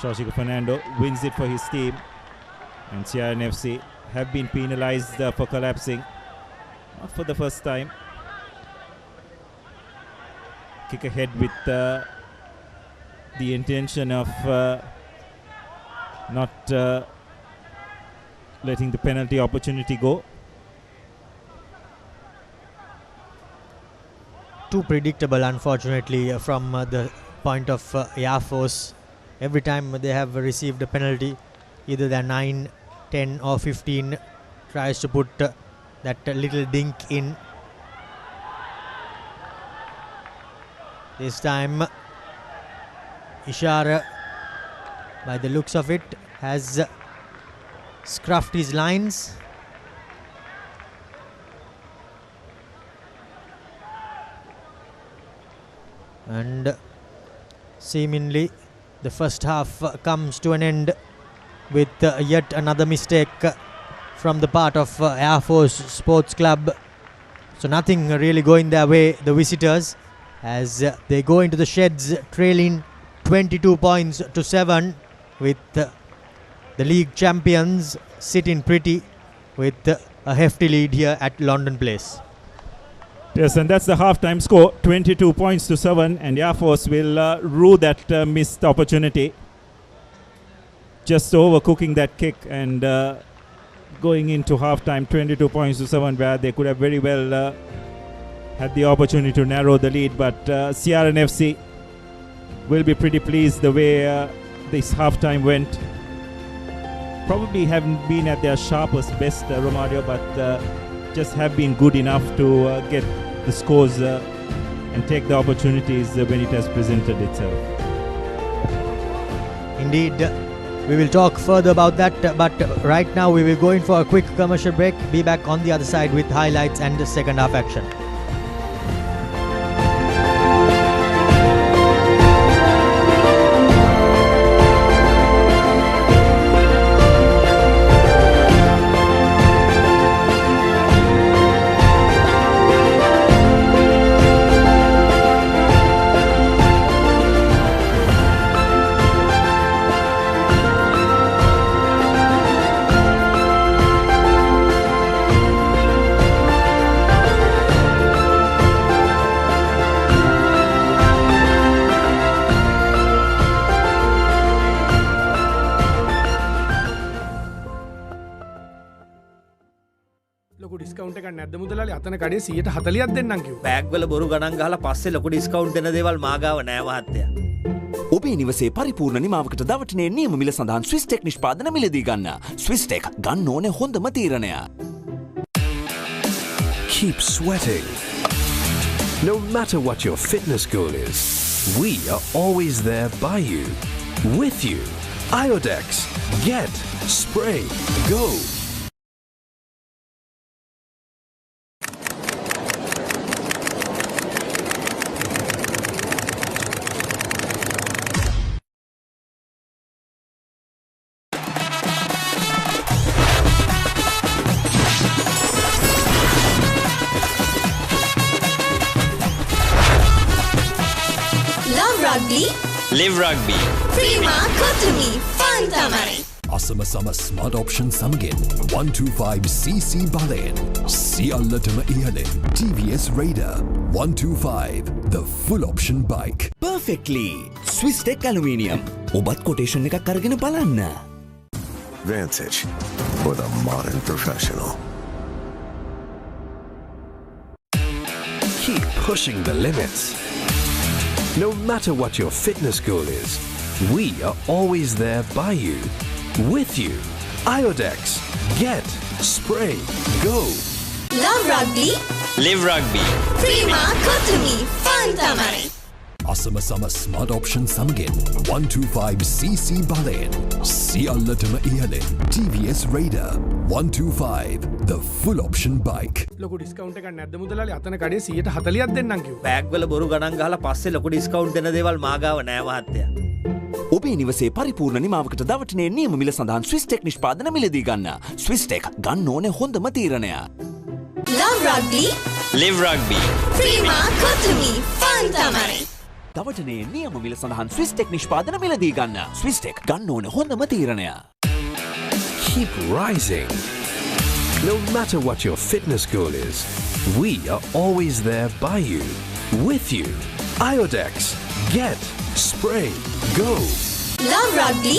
[SPEAKER 2] Shoshiko Fernando wins it for his team, and CRN FC have been penalized for collapsing, not for the first time. Kick ahead with the intention of not letting the penalty opportunity go.
[SPEAKER 1] Too predictable, unfortunately, from the point of Air Force. Every time they have received a penalty, either they're 9, 10 or 15, tries to put that little dink in. This time Ishara, by the looks of it, has scruffed his lines. And seemingly the first half comes to an end with yet another mistake from the part of Air Force Sports Club. So nothing really going their way, the visitors, as they go into the sheds trailing 22 points to 7, with the league champions sitting pretty with a hefty lead here at London Place.
[SPEAKER 2] Yes, and that's the half-time score, 22 points to 7, and Air Force will rue that missed opportunity. Just overcooking that kick and going into half-time 22 points to 7, where they could have very well had the opportunity to narrow the lead, but CRN FC will be pretty pleased the way this half-time went. Probably haven't been at their sharpest best, Romario, but just have been good enough to get the scores and take the opportunities when it has presented itself.
[SPEAKER 1] Indeed, we will talk further about that, but right now we will go in for a quick commercial break. Be back on the other side with highlights and the second half action.
[SPEAKER 8] නැද්ද මුදලාලි අතන කඩේ 140ක් දෙන්නම් කිව්වා.
[SPEAKER 6] Bag වල බොරු ගණන් ගහලා පස්සේ ලොකු ඩිස්කවුන්ට් දෙන දේවල් මාගාව නෑ මහත්තයා.
[SPEAKER 4] ඔබේ නිවසේ පරිපූර්ණ නිමාවකට දවටනේ නියම මිල සඳහන් ස්විස් ටෙක් නිෂ්පාදන මිලදී ගන්න. ස්විස් ටෙක් ගන්න ඕනේ හොඳම තීරණය.
[SPEAKER 3] Keep sweating. No matter what your fitness goal is, we are always there by you, with you. Iodex. Get, spray, go.
[SPEAKER 5] Live Rugby. Prima Kotumi Fantamari.
[SPEAKER 12] Asama Sama Smart Option Samagen 125cc Balen. Sialatama Ialen. TVS Raider 125. The full option bike.
[SPEAKER 4] Perfectly. Swiss Tech Aluminium. Obat quotation එකක් අරගෙන බලන්න.
[SPEAKER 7] Vantage for the modern professional.
[SPEAKER 3] Keep pushing the limits. No matter what your fitness goal is, we are always there by you, with you. Iodex. Get, spray, go.
[SPEAKER 5] Love Rugby.
[SPEAKER 12] Live Rugby.
[SPEAKER 5] Prima Kotumi Fantamari.
[SPEAKER 12] Asama Sama Smart Option Samagen 125cc Balen. Sialatama Ialen. TVS Raider 125. The full option bike.
[SPEAKER 8] ලොකු discount එකක් නැද්ද මුදලාලි අතන කඩේ 140ක් දෙන්නම් කිව්වා.
[SPEAKER 6] Bag වල බොරු ගණන් ගහලා පස්සේ ලොකු ඩිස්කවුන්ට් දෙන දේවල් මාගාව නෑ මහත්තයා.
[SPEAKER 4] ඔබේ නිවසේ පරිපූර්ණ නිමාවකට දවටනේ නියම මිල සඳහන් ස්විස් ටෙක් නිෂ්පාදන මිලදී ගන්න. ස්විස් ටෙක් ගන්න ඕනේ හොඳම තීරණය.
[SPEAKER 5] Love Rugby.
[SPEAKER 12] Live Rugby.
[SPEAKER 5] Prima Kotumi Fantamari.
[SPEAKER 4] දවටනේ නියම මිල සඳහන් ස්විස් ටෙක් නිෂ්පාදන මිලදී ගන්න. ස්විස් ටෙක් ගන්න ඕන හොඳම තීරණය.
[SPEAKER 3] Keep rising. No matter what your fitness goal is, we are always there by you, with you. Iodex. Get, spray, go.
[SPEAKER 5] Love rugby.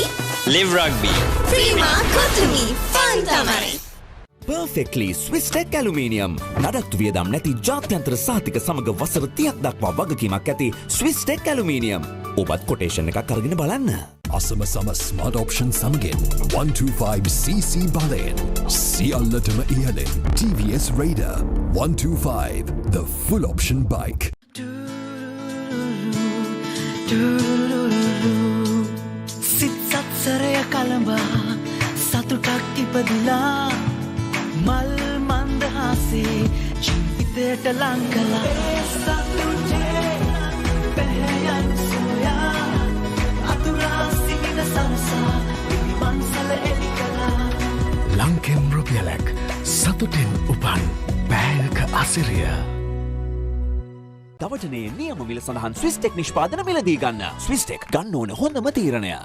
[SPEAKER 6] Live rugby.
[SPEAKER 5] Prima Kotumi Fun Tamari.
[SPEAKER 4] Perfectly Swiss Tech Aluminium. නඩත්තු වියදම් නැති ජාත්‍යන්තර සහතික සමග වසර 30ක් දක්වා වගකීමක් ඇති Swiss Tech Aluminium. ඔබත් කොටේෂන් එකක් අරගෙන බලන්න.
[SPEAKER 12] අසම සම ස්මාර්ට් ඔප්ෂන් සමගින් 125cc බලයෙන් සියල්ලටම ඉහළින් TVS Raider 125 the full option bike.
[SPEAKER 9] සිත් සත්සරය කළඹා සතුටක් ඉපදිලා මල් මන්දහසේ ජීවිතයට ලං කළා සතුටේ පැහැයන් සොයා අතුරා සිටින සරසා පිළිවන්සල එලි කළා
[SPEAKER 10] ලංකෙන් රුපියලක් සතුටෙන් උපන් බෑයක අසිරිය
[SPEAKER 4] දවටනේ නියම මිල සඳහන් ස්විස් ටෙක් නිෂ්පාදන මිලදී ගන්න. ස්විස් ටෙක් ගන්න ඕන හොඳම තීරණය.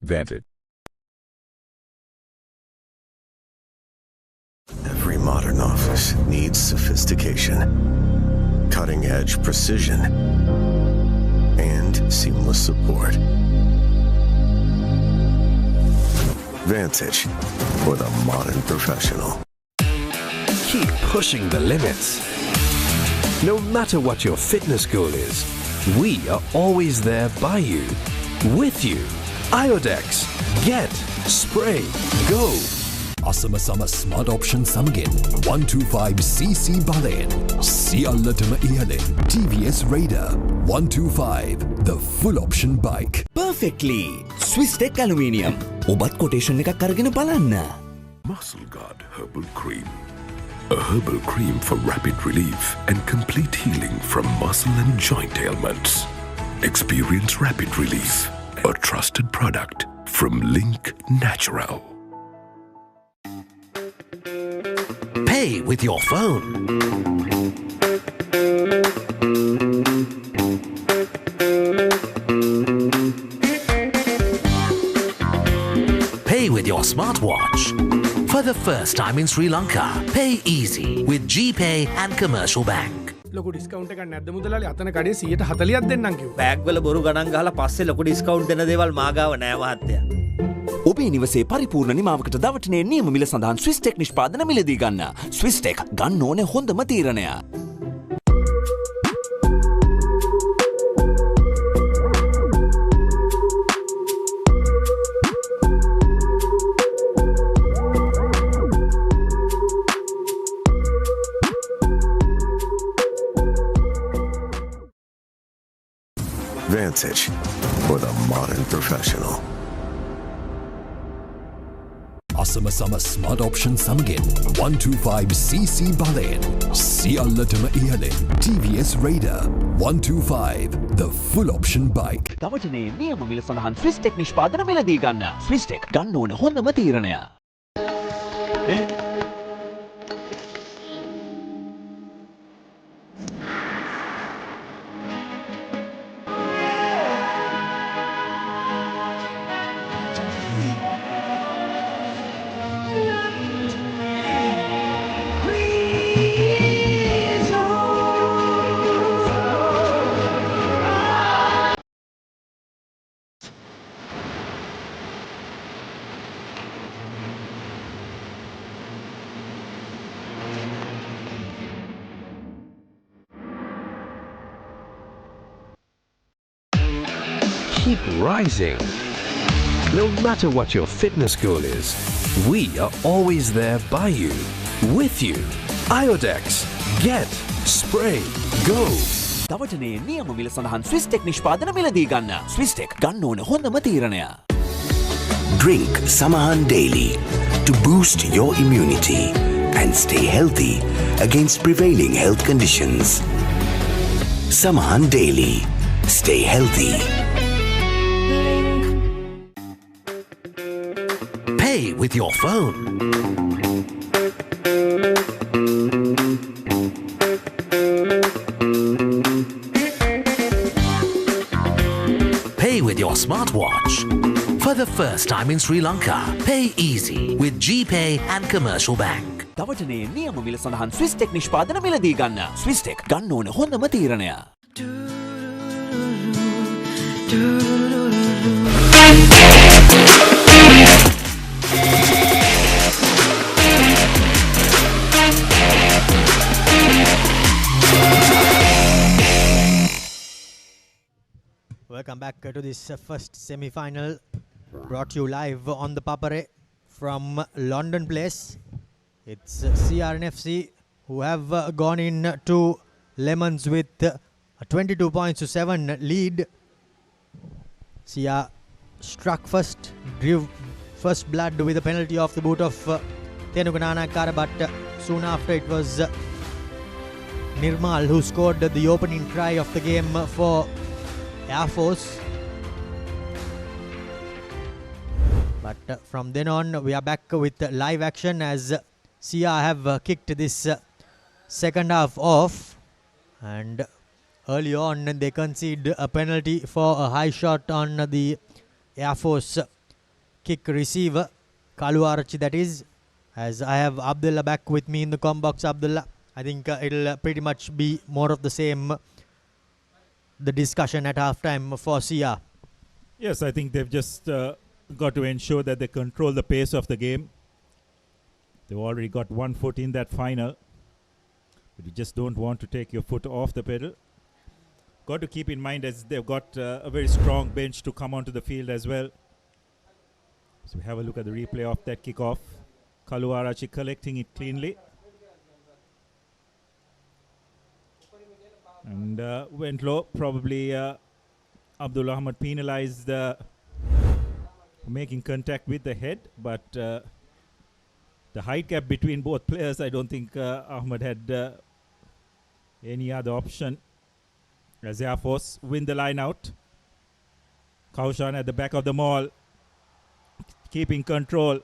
[SPEAKER 11] Vantage.
[SPEAKER 13] Every modern office needs sophistication, cutting-edge precision, and seamless support. Vantage for the modern professional.
[SPEAKER 3] Keep pushing the limits. No matter what your fitness goal is, we are always there by you, with you. Iodex. Get, spray, go.
[SPEAKER 12] අසම සම smart option සමගින් 125cc බලයෙන් සියල්ලටම ඉහළින් TVS Raider 125 the full option bike.
[SPEAKER 4] Perfectly Swiss Tech Aluminium. ඔබත් quotation එකක් අරගෙන බලන්න.
[SPEAKER 7] Muscle Guard Herbal Cream. A herbal cream for rapid relief and complete healing from muscle and joint ailments. Experience rapid relief. A trusted product from Link Natural.
[SPEAKER 10] Pay with your phone. Pay with your smartwatch. For the first time in Sri Lanka, pay easy with GPay and Commercial Bank.
[SPEAKER 8] ලොකු discount එකක් නැද්ද මුදලාලි අතන කඩේ 140ක් දෙන්නම් කිව්වා.
[SPEAKER 6] Bag වල බොරු ගණන් ගහලා පස්සේ ලොකු ඩිස්කවුන්ට් දෙන දේවල් මාගාව නෑ මහත්තයා.
[SPEAKER 4] ඔබේ නිවසේ පරිපූර්ණ නිමාවකට දවටනේ නියම මිල සඳහන් ස්විස් ටෙක් නිෂ්පාදන මිලදී ගන්න. ස්විස් ටෙක් ගන්න ඕනේ හොඳම තීරණය.
[SPEAKER 13] Vantage for the modern professional.
[SPEAKER 12] අසම සම ස්මාර්ට් ඔප්ෂන් සමගින් 125cc බලයෙන් සියල්ලටම ඉහළින් TVS Raider 125 the full option bike.
[SPEAKER 4] දවටනේ නියම මිල සඳහන් ස්විස් ටෙක් නිෂ්පාදන මිලදී ගන්න. ස්විස් ටෙක් ගන්න ඕන හොඳම තීරණය.
[SPEAKER 3] Keep rising. No matter what your fitness goal is, we are always there by you, with you. Iodex. Get, spray, go.
[SPEAKER 4] දවටනේ නියම මිල සඳහන් ස්විස් ටෙක් නිෂ්පාදන මිලදී ගන්න. ස්විස් ටෙක් ගන්න ඕන හොඳම තීරණය.
[SPEAKER 10] Drink Samahan daily to boost your immunity and stay healthy against prevailing health conditions. Saman Daily. Stay healthy. Pay with your phone. Pay with your smartwatch. For the first time in Sri Lanka, pay easy with GPay and Commercial Bank.
[SPEAKER 4] දවටනේ නියම මිල සඳහන් ස්විස්ටෙක් නිෂ්පාදන මිලදී ගන්න. ස්විස්ටෙක් ගන්න ඕන හොඳම තීරණය.
[SPEAKER 1] Welcome back to this first semi-final, brought to you live on the Papare from London Place. It's CRNFC who have gone in to Lemons with a 22 points to 7 lead. CR struck first, drew first blood with a penalty off the boot of Tenugananakara, but soon after it was Nirmal who scored the opening try of the game for Air Force. But from then on we are back with live action as CR have kicked this second half off, and early on they concede a penalty for a high shot on the Air Force kick receiver, Kaluarachi that is, as I have Abdullah back with me in the com box. Abdullah, I think it'll pretty much be more of the same, the discussion at halftime for CR.
[SPEAKER 2] Yes, I think they've just got to ensure that they control the pace of the game. They've already got 1 foot in that final, but you just don't want to take your foot off the pedal. Got to keep in mind as they've got a very strong bench to come onto the field as well. So we have a look at the replay of that kickoff. Kaluarachi collecting it cleanly. And went low. Probably Abdul Ahmad penalized making contact with the head, but the height gap between both players, I don't think Ahmad had any other option. As Air Force win the line out. Kaushan at the back of the maul, keeping control.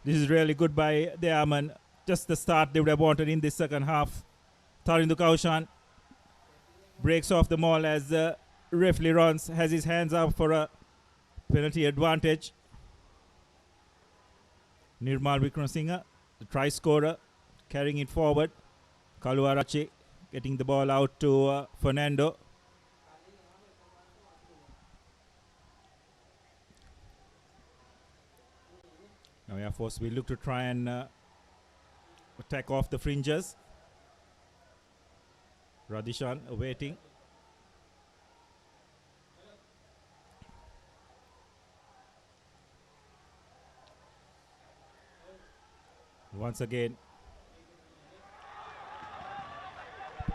[SPEAKER 2] This is really good by the Airman. Just the start they would have wanted in this second half. Tarindu Kaushan breaks off the maul as referee runs, has his hands up for a penalty advantage. Nirmal Wickramasinghe, the try scorer, carrying it forward. Kaluarachi getting the ball out to Fernando. Now Air Force will look to try and attack off the fringes. Radishan awaiting. Once again,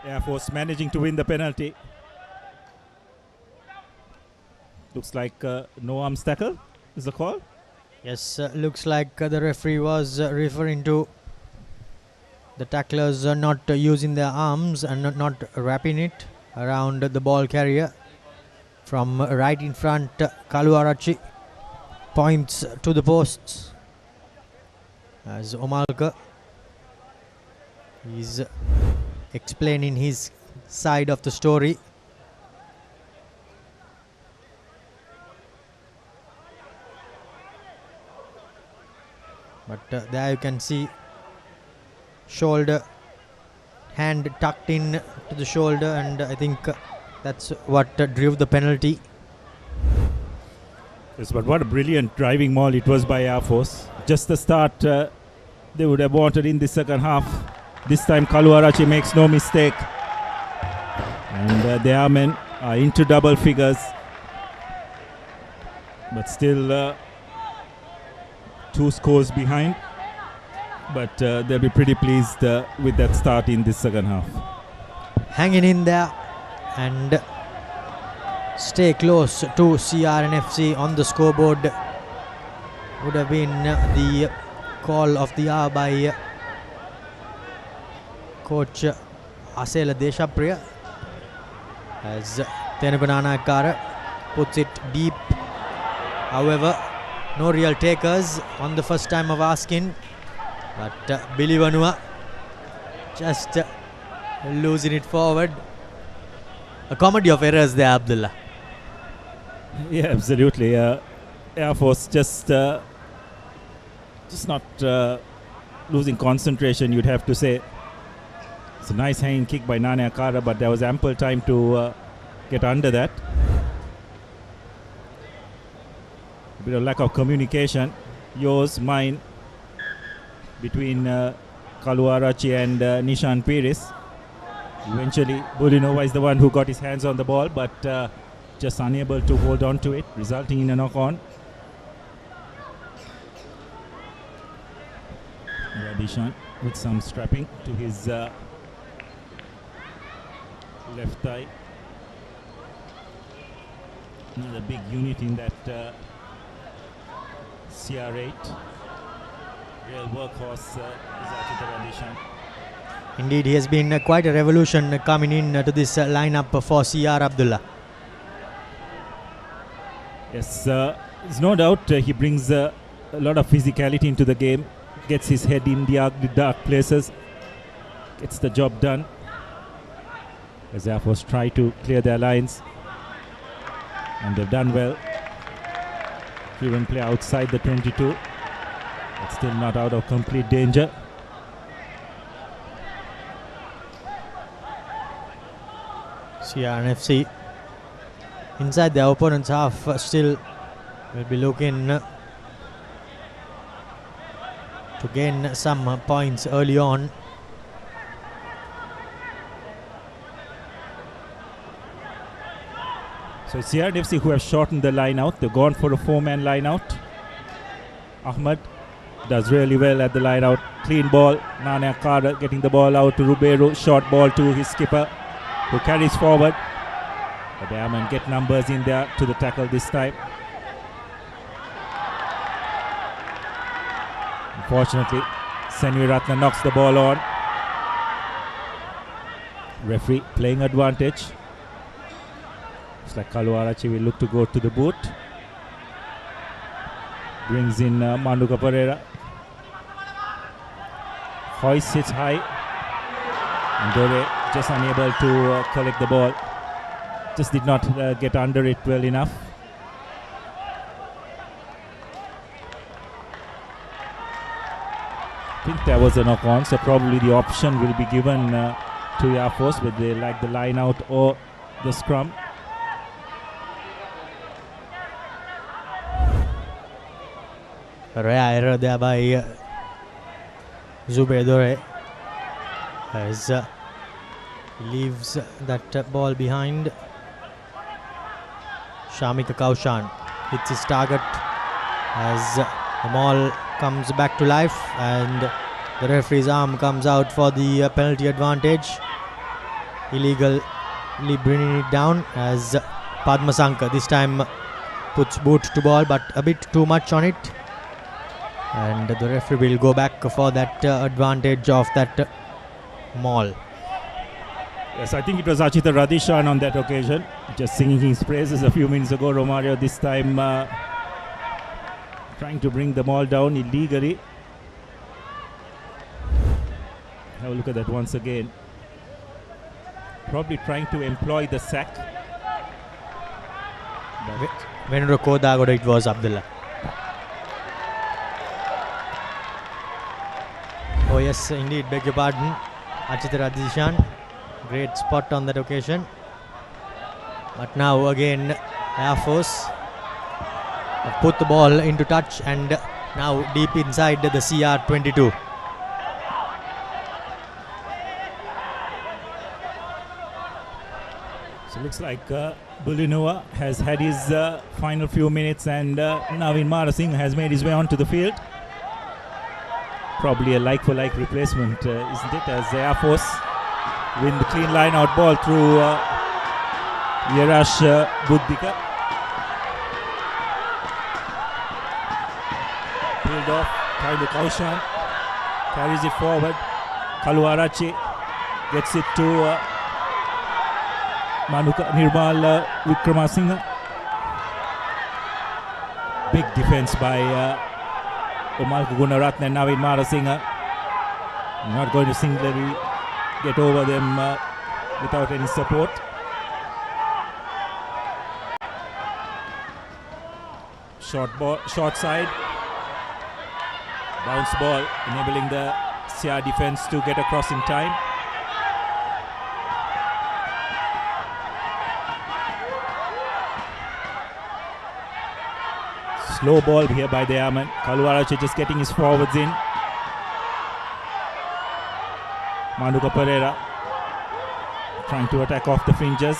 [SPEAKER 2] Air Force managing to win the penalty. Looks like no arms tackle is the call.
[SPEAKER 1] Yes, looks like the referee was referring to the tacklers not using their arms and not wrapping it around the ball carrier. From right in front, Kaluarachi points to the posts as Omalka is explaining his side of the story. But there you can see shoulder, hand tucked in to the shoulder, and I think that's what drove the penalty.
[SPEAKER 2] Yes, but what a brilliant driving maul it was by Air Force. Just the start they would have wanted in the second half. This time Kaluarachi makes no mistake. And the Airmen are into double figures. But still 2 scores behind. But they'll be pretty pleased with that start in this second half.
[SPEAKER 1] Hanging in there and stay close to CRNFC on the scoreboard would have been the call of the hour by coach Asela Deshapriya as Tenugunana Kara puts it deep. However, no real takers on the first time of asking, but Billy Vanua just losing it forward. A comedy of errors there, Abdullah.
[SPEAKER 2] Yeah, absolutely. Air Force just not losing concentration, you'd have to say. It's a nice hanging kick by Nane Akara, but there was ample time to get under that. A bit of lack of communication. Yours, mine, between Kaluarachi and Nishan Pires. Eventually, Bulinova is the one who got his hands on the ball, but just unable to hold on to it, resulting in a knock-on. Radishan with some strapping to his left thigh. Another big unit in that CR8. Real workhorse is Achita Radishan.
[SPEAKER 1] Indeed, he has been quite a revolution coming in to this lineup for CR Abdullah.
[SPEAKER 2] Yes, there's no doubt he brings a lot of physicality into the game, gets his head in the dark places, gets the job done. As Air Force try to clear their lines, and they've done well. Even play outside the 22, but still not out of complete danger.
[SPEAKER 1] CRNFC inside their opponent's half still will be looking to gain some points early on.
[SPEAKER 2] So CRNFC who have shortened the line out, they've gone for a 4-man line out. Ahmad does really well at the line out. Clean ball, Nane Akara getting the ball out to Rubeiro, short ball to his skipper, who carries forward. But the Airmen get numbers in there to the tackle this time. Unfortunately, Senvi Ratna knocks the ball on. Referee playing advantage. Looks like Kaluarachi will look to go to the boot. Brings in Manduka Pereira. Hoist hits high. And Dore just unable to collect the ball. Just did not get under it well enough. I think there was a knock-on, so probably the option will be given to Air Force, whether they like the line out or the scrum.
[SPEAKER 1] A rare error there by Zubair Dore as he leaves that ball behind. Shamika Kaushan hits his target as the ball comes back to life and the referee's arm comes out for the penalty advantage. Illegally bringing it down as Padma Sankar this time puts boot to ball, but a bit too much on it. And the referee will go back for that advantage of that maul.
[SPEAKER 2] Yes, I think it was Achita Radishan on that occasion, just singing his praises a few minutes ago. Romario this time trying to bring the ball down illegally. Have a look at that once again. Probably trying to employ the sack.
[SPEAKER 1] When Kodagoda it was Abdullah. Oh yes, indeed, beg your pardon. Achita Radishan, great spot on that occasion. But now again, Air Force have put the ball into touch and now deep inside the CR22.
[SPEAKER 2] So looks like Bulinova has had his final few minutes, and Navin Marasinghe has made his way onto the field. Probably a like-for-like replacement, isn't it? As the Air Force win the clean line-out ball through Yarash Buddhika. Peeled off Tailu Kaushan carries it forward. Kaluarachi gets it to Nirmal Wickramasinghe. Big defense by Omalku Gunaratne and Navin Marasinghe. Not going to singularly get over them without any support. Short side. Bounce ball, enabling the CR defense to get across in time. Slow ball here by the Airman. Kaluarache just getting his forwards in. Manuka Pereira trying to attack off the fringes.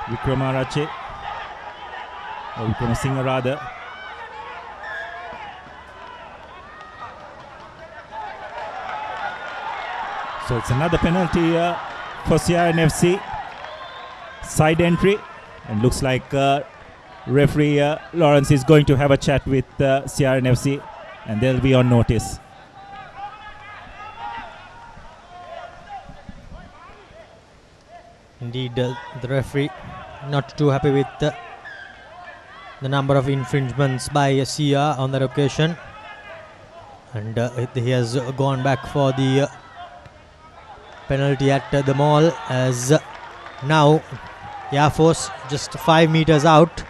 [SPEAKER 2] Wickramasinghe or Wickramasinghe rather. So it's another penalty for CRNFC. Side entry, and looks like referee Lawrence is going to have a chat with CRNFC, and they'll be on notice.
[SPEAKER 1] Indeed, the referee not too happy with the number of infringements by CR on that occasion, and he has gone back for the penalty at the mall, as now Air Force just 5 meters out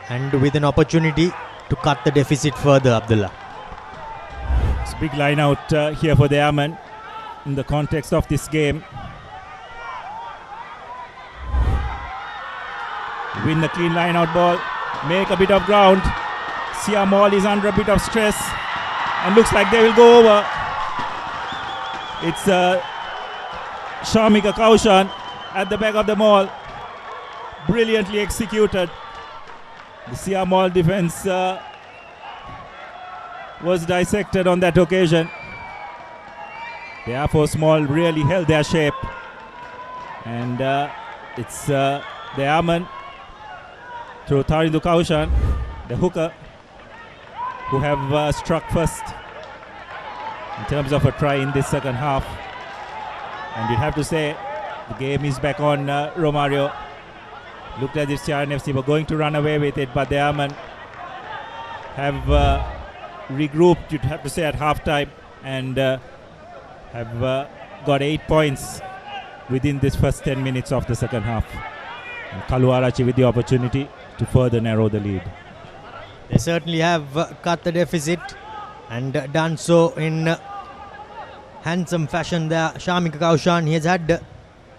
[SPEAKER 1] and with an opportunity to cut the deficit further. Abdullah,
[SPEAKER 2] it's a big line out here for the Airmen in the context of this game. Win the clean line out ball, make a bit of ground. CR Mall is under a bit of stress and looks like they will go over. It's Shamika Kaushan at the back of the mall, brilliantly executed. The CR Mall defense was dissected on that occasion. The Air Force Mall really held their shape, and it's the Airman through Tarindu Kaushan, the hooker, who have struck first in terms of a try in this second half. And you'd have to say the game is back on Romario. Looked as if CRNFC were going to run away with it, but the Airmen have regrouped, you'd have to say, at halftime, and have got 8 points within this first 10 minutes of the second half. And Kaluarachi with the opportunity to further narrow the lead.
[SPEAKER 1] They certainly have cut the deficit and done so in handsome fashion there. Shamika Kaushan, he has had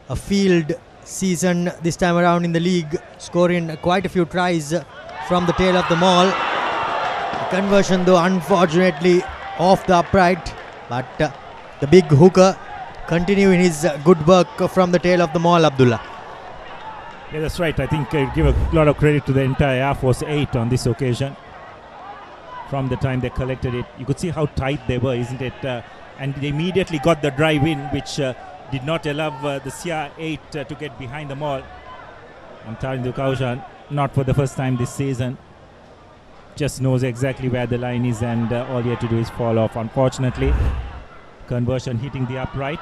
[SPEAKER 1] a field season this time around in the league, scoring quite a few tries from the tail of the mall. The conversion though unfortunately off the upright, but the big hooker continuing his good work from the tail of the mall. Abdullah.
[SPEAKER 2] Yeah, that's right. I think I give a lot of credit to the entire Air Force 8 on this occasion. From the time they collected it, you could see how tight they were, isn't it? And they immediately got the drive in, which did not allow the CR8 to get behind the mall. And Tarindu Kaushan, not for the first time this season, just knows exactly where the line is, and all he had to do is fall off. Unfortunately, conversion hitting the upright.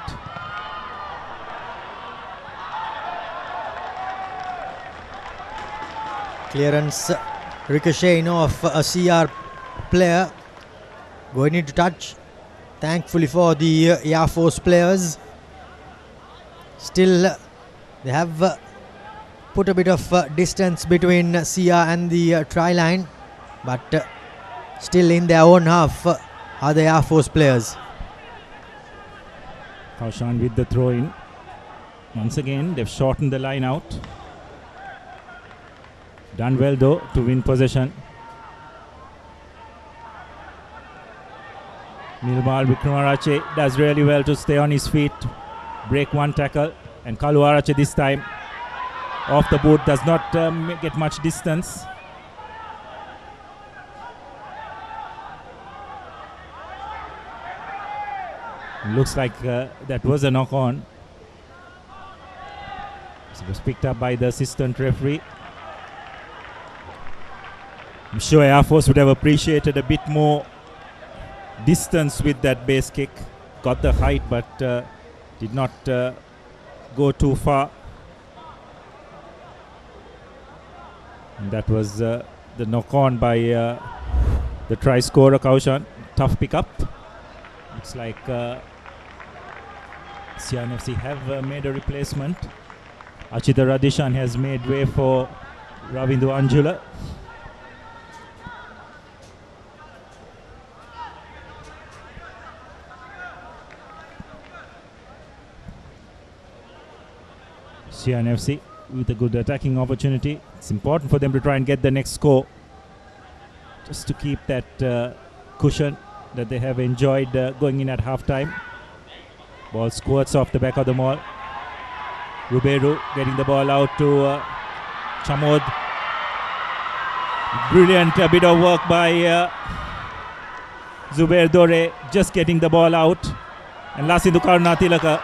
[SPEAKER 1] Clearance ricocheting off a CR player, going into touch. Thankfully for the Air Force players, still they have put a bit of distance between CR and the try line, but still in their own half are the Air Force players.
[SPEAKER 2] Kaushan with the throw in. Once again, they've shortened the line out. Done well though to win possession. Nirmal Wickramasinghe does really well to stay on his feet, break one tackle, and Kaluarache this time off the boot, does not get much distance. Looks like that was a knock on. So it was picked up by the assistant referee. I'm sure Air Force would have appreciated a bit more distance with that base kick. Got the height, but did not go too far. And that was the knock-on by the try scorer Kaushan. Tough pickup. Looks like CRNFC have made a replacement. Achita Radishan has made way for Ravindu Anjula. CRNFC with a good attacking opportunity. It's important for them to try and get the next score, just to keep that cushion that they have enjoyed going in at half-time. Ball squirts off the back of the maul. Ruberu getting the ball out to Chamod. Brilliant bit of work by Zubair Dore, just getting the ball out. And Lasindu Karunatilaka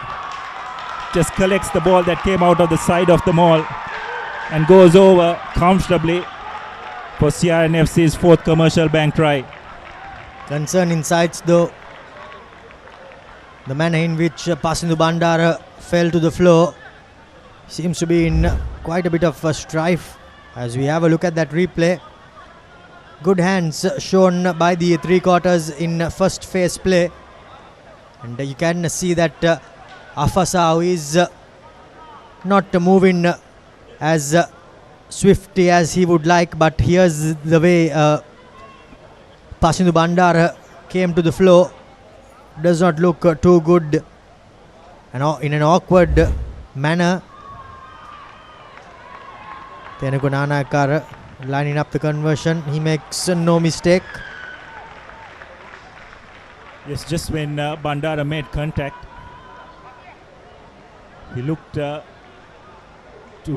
[SPEAKER 2] just collects the ball that came out of the side of the maul and goes over comfortably for CRNFC's fourth commercial bank try.
[SPEAKER 1] Concern insights though. The manner in which Pasindu Bandara fell to the floor seems to be in quite a bit of a strife. As we have a look at that replay, good hands shown by the three quarters in first phase play, and you can see that Afasau is not moving as swiftly as he would like, but here's the way Pasindu Bandara came to the floor. Does not look too good, and in an awkward manner. Tenaku Nanakara lining up the conversion. He makes no mistake.
[SPEAKER 2] Yes, just when Bandara made contact, he looked to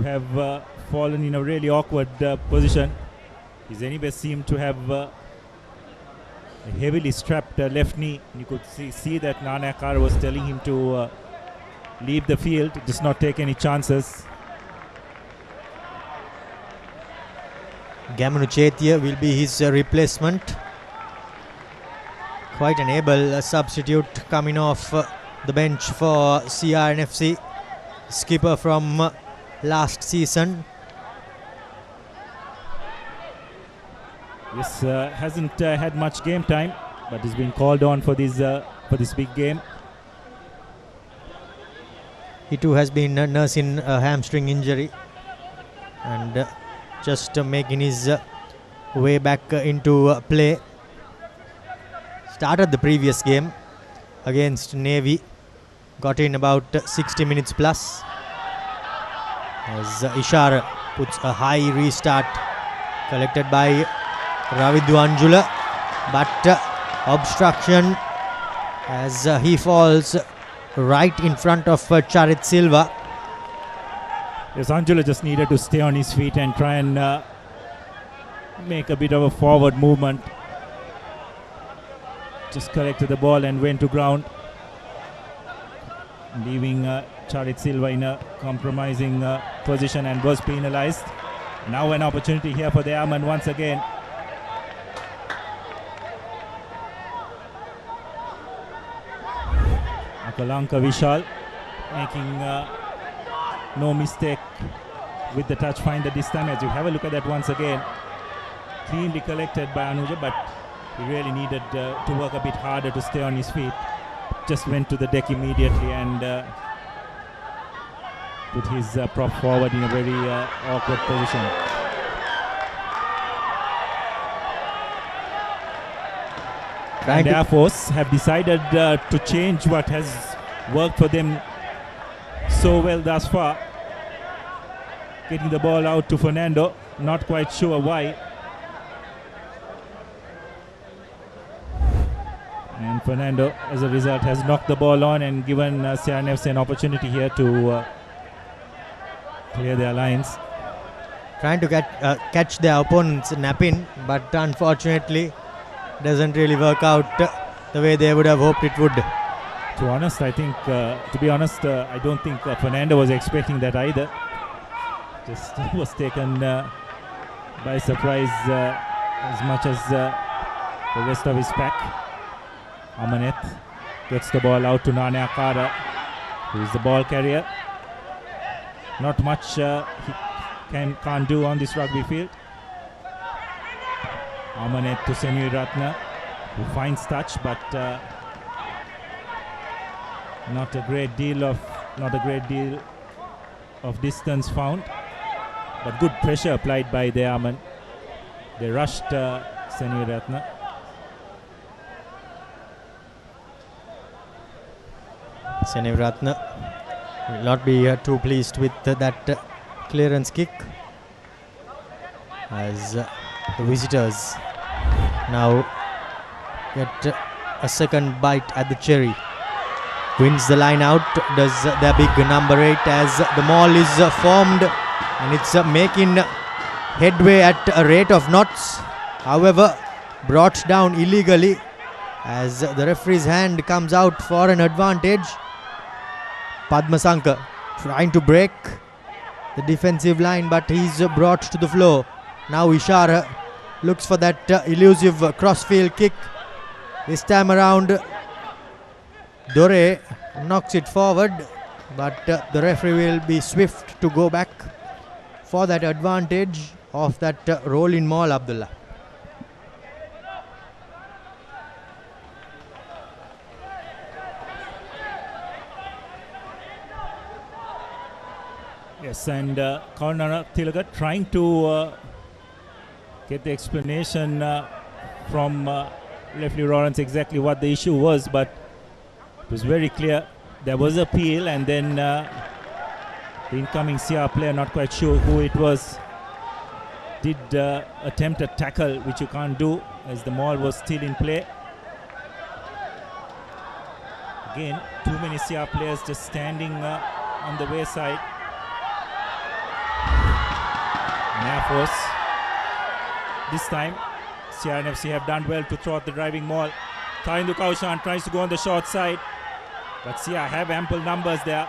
[SPEAKER 2] have fallen in a really awkward position. His anyway seemed to have a heavily strapped left knee. You could see that Nanakara was telling him to leave the field, just not take any chances.
[SPEAKER 1] Gamanu Chetia will be his replacement. Quite an able substitute coming off the bench for CRNFC. Skipper from last season.
[SPEAKER 2] Yes, hasn't had much game time, but has been called on for this big game.
[SPEAKER 1] He too has been nursing a hamstring injury and just making his way back into play. Started the previous game against Navy, got in about 60 minutes plus. As Ishar puts a high restart, collected by Ravindu Anjula, but obstruction as he falls right in front of Charit Silva.
[SPEAKER 2] Yes, Anjula just needed to stay on his feet and try and make a bit of a forward movement. Just collected the ball and went to ground, leaving Charit Silva in a compromising position and was penalized. Now an opportunity here for the Airmen once again. Akalanka Vishal making no mistake with the touch finder this time. As you have a look at that once again, cleanly collected by Anuja, but he really needed to work a bit harder to stay on his feet. Just went to the deck immediately and put his prop forward in a very awkward position. And Air Force have decided to change what has worked for them so well thus far. Getting the ball out to Fernando, not quite sure why. And Fernando, as a result, has knocked the ball on and given CRNFC an opportunity here to clear their lines.
[SPEAKER 1] Trying to catch their opponents napping, but unfortunately doesn't really work out the way they would have hoped it would.
[SPEAKER 2] To be honest, I don't think Fernando was expecting that either. Just was taken by surprise as much as the rest of his pack. Amaneth gets the ball out to Nane Akara, who is the ball carrier. Not much he can't do on this rugby field. Amaneth to Senui Ratna, who finds touch, but not a great deal of distance found. But good pressure applied by the Aman. They rushed Senui Ratna.
[SPEAKER 1] Senui Ratna will not be too pleased with that clearance kick, as the visitors now get a second bite at the cherry. Wins the line out, does their big number 8, as the maul is formed and it's making headway at a rate of knots. However, brought down illegally as the referee's hand comes out for an advantage. Padmasankar trying to break the defensive line, but he's brought to the floor. Now Ishara looks for that elusive crossfield kick. This time around, Dore knocks it forward, but the referee will be swift to go back for that advantage of that roll-in maul, Abdullah.
[SPEAKER 2] Yes, and Karnana Tilagat trying to get the explanation from referee Lawrence exactly what the issue was, but it was very clear. There was a peel, and then the incoming CR player, not quite sure who it was, did attempt a tackle, which you can't do as the maul was still in play. Again, too many CR players just standing on the wayside. And Air Force, this time CRNFC have done well to throw out the driving maul. Tarindu Kaushan tries to go on the short side, but CR have ample numbers there.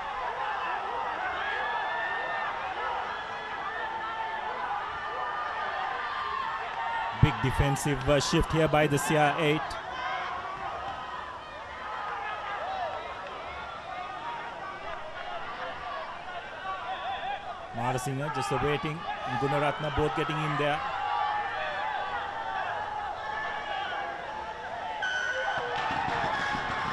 [SPEAKER 2] Big defensive shift here by the CR8. Marasinger just awaiting, and Gunaratna both getting in there.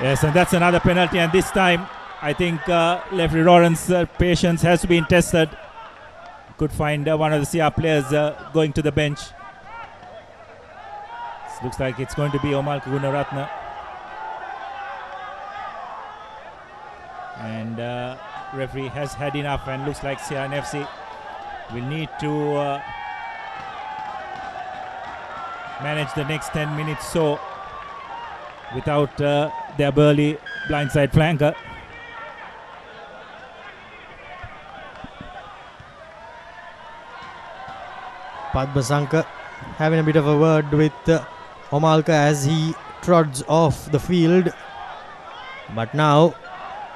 [SPEAKER 2] Yes, and that's another penalty, and this time I think referee Lawrence's patience has been tested. Could find one of the CR players going to the bench. This looks like it's going to be Omal Gunaratna. And referee has had enough, and looks like CRNFC will need to manage the next 10 minutes so without their burly blindside flanker.
[SPEAKER 1] Padmasankar having a bit of a word with Omalka as he trods off the field, but now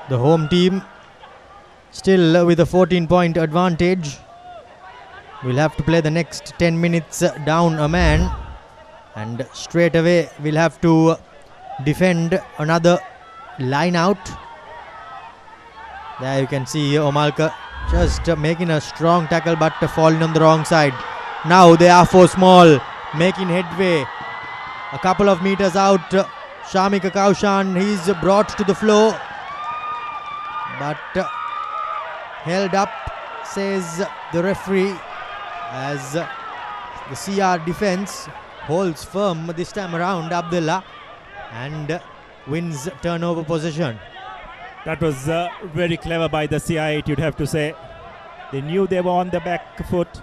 [SPEAKER 1] the home team still with a 14-point advantage. We'll have to play the next 10 minutes down a man, and straight away we'll have to defend another line out. There you can see Omalka just making a strong tackle, but falling on the wrong side. Now they are for small, making headway a couple of meters out. Shamika Kaushan, he's brought to the floor, but held up, says the referee, as the CR defense holds firm this time around, Abdullah, and wins turnover possession.
[SPEAKER 2] That was very clever by the CR8, you'd have to say. They knew they were on the back foot,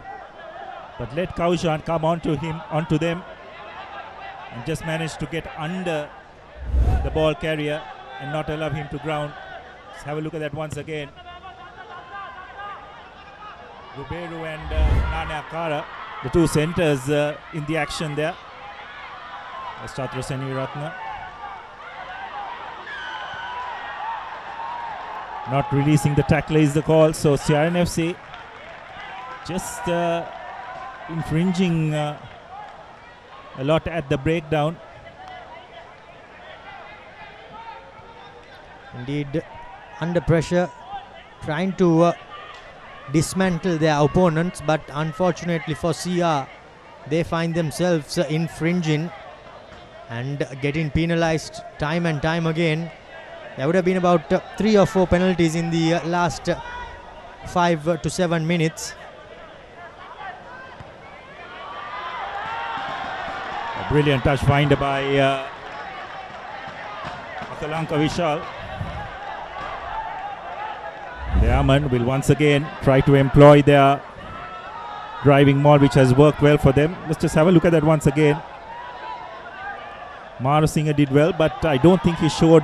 [SPEAKER 2] but let Kaushan come onto them, and just managed to get under the ball carrier and not allow him to ground. Let's have a look at that once again. Ruberu and Nane Akara, the two centers in the action there. Chatra Senui Ratna not releasing the tackler is the call, so CRNFC just infringing a lot at the breakdown.
[SPEAKER 1] Indeed, under pressure, trying to dismantle their opponents, but unfortunately for CR, they find themselves infringing and getting penalized time and time again. There would have been about 3 or 4 penalties in the last 5 to 7 minutes.
[SPEAKER 2] A brilliant touch find by Akalanka Vishal. The Aman will once again try to employ their driving maul, which has worked well for them. Let's just have a look at that once again. Marasinghe did well, but I don't think he showed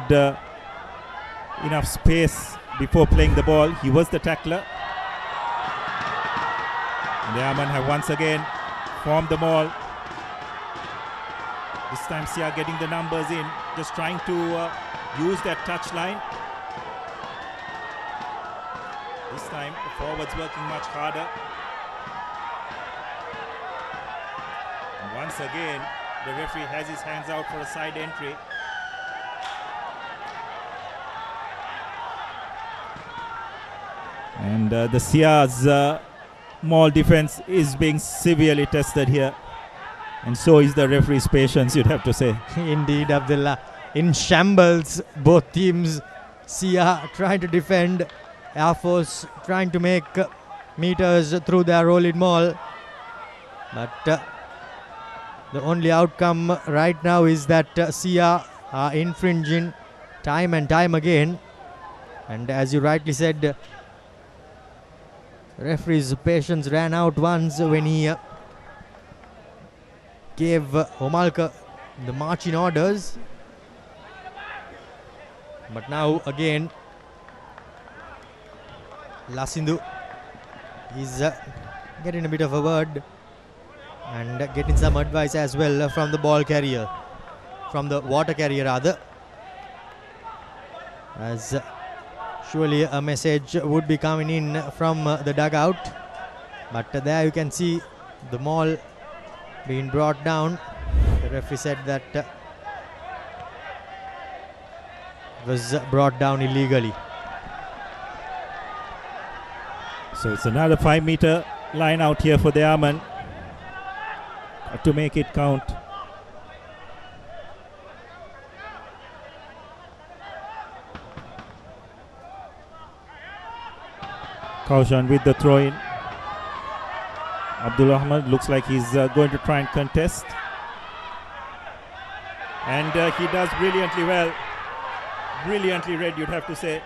[SPEAKER 2] enough space before playing the ball. He was the tackler. And the Aman have once again formed the maul. This time Sia getting the numbers in, just trying to use that touch line. This time the forwards working much harder. And once again the referee has his hands out for a side entry. And the Sia's maul defense is being severely tested here. And so is the referee's patience, you'd have to say.
[SPEAKER 1] Indeed, Abdullah. In shambles, both teams. Sia trying to defend, Air Force trying to make meters through their rolling maul. But the only outcome right now is that Sia are infringing time and time again. And as you rightly said, the referee's patience ran out once when he gave Homalka the marching orders. But now again Lasindu is getting a bit of a word and getting some advice as well from the ball carrier, from the water carrier rather, as surely a message would be coming in from the dugout. But there you can see the maul being brought down. The referee said that it was brought down illegally.
[SPEAKER 2] So it's another 5-meter line out here for the Aman to make it count. Kaushan with the throw in. Abdul Ahmad looks like he's going to try and contest. And he does brilliantly well. Brilliantly read, you'd have to say.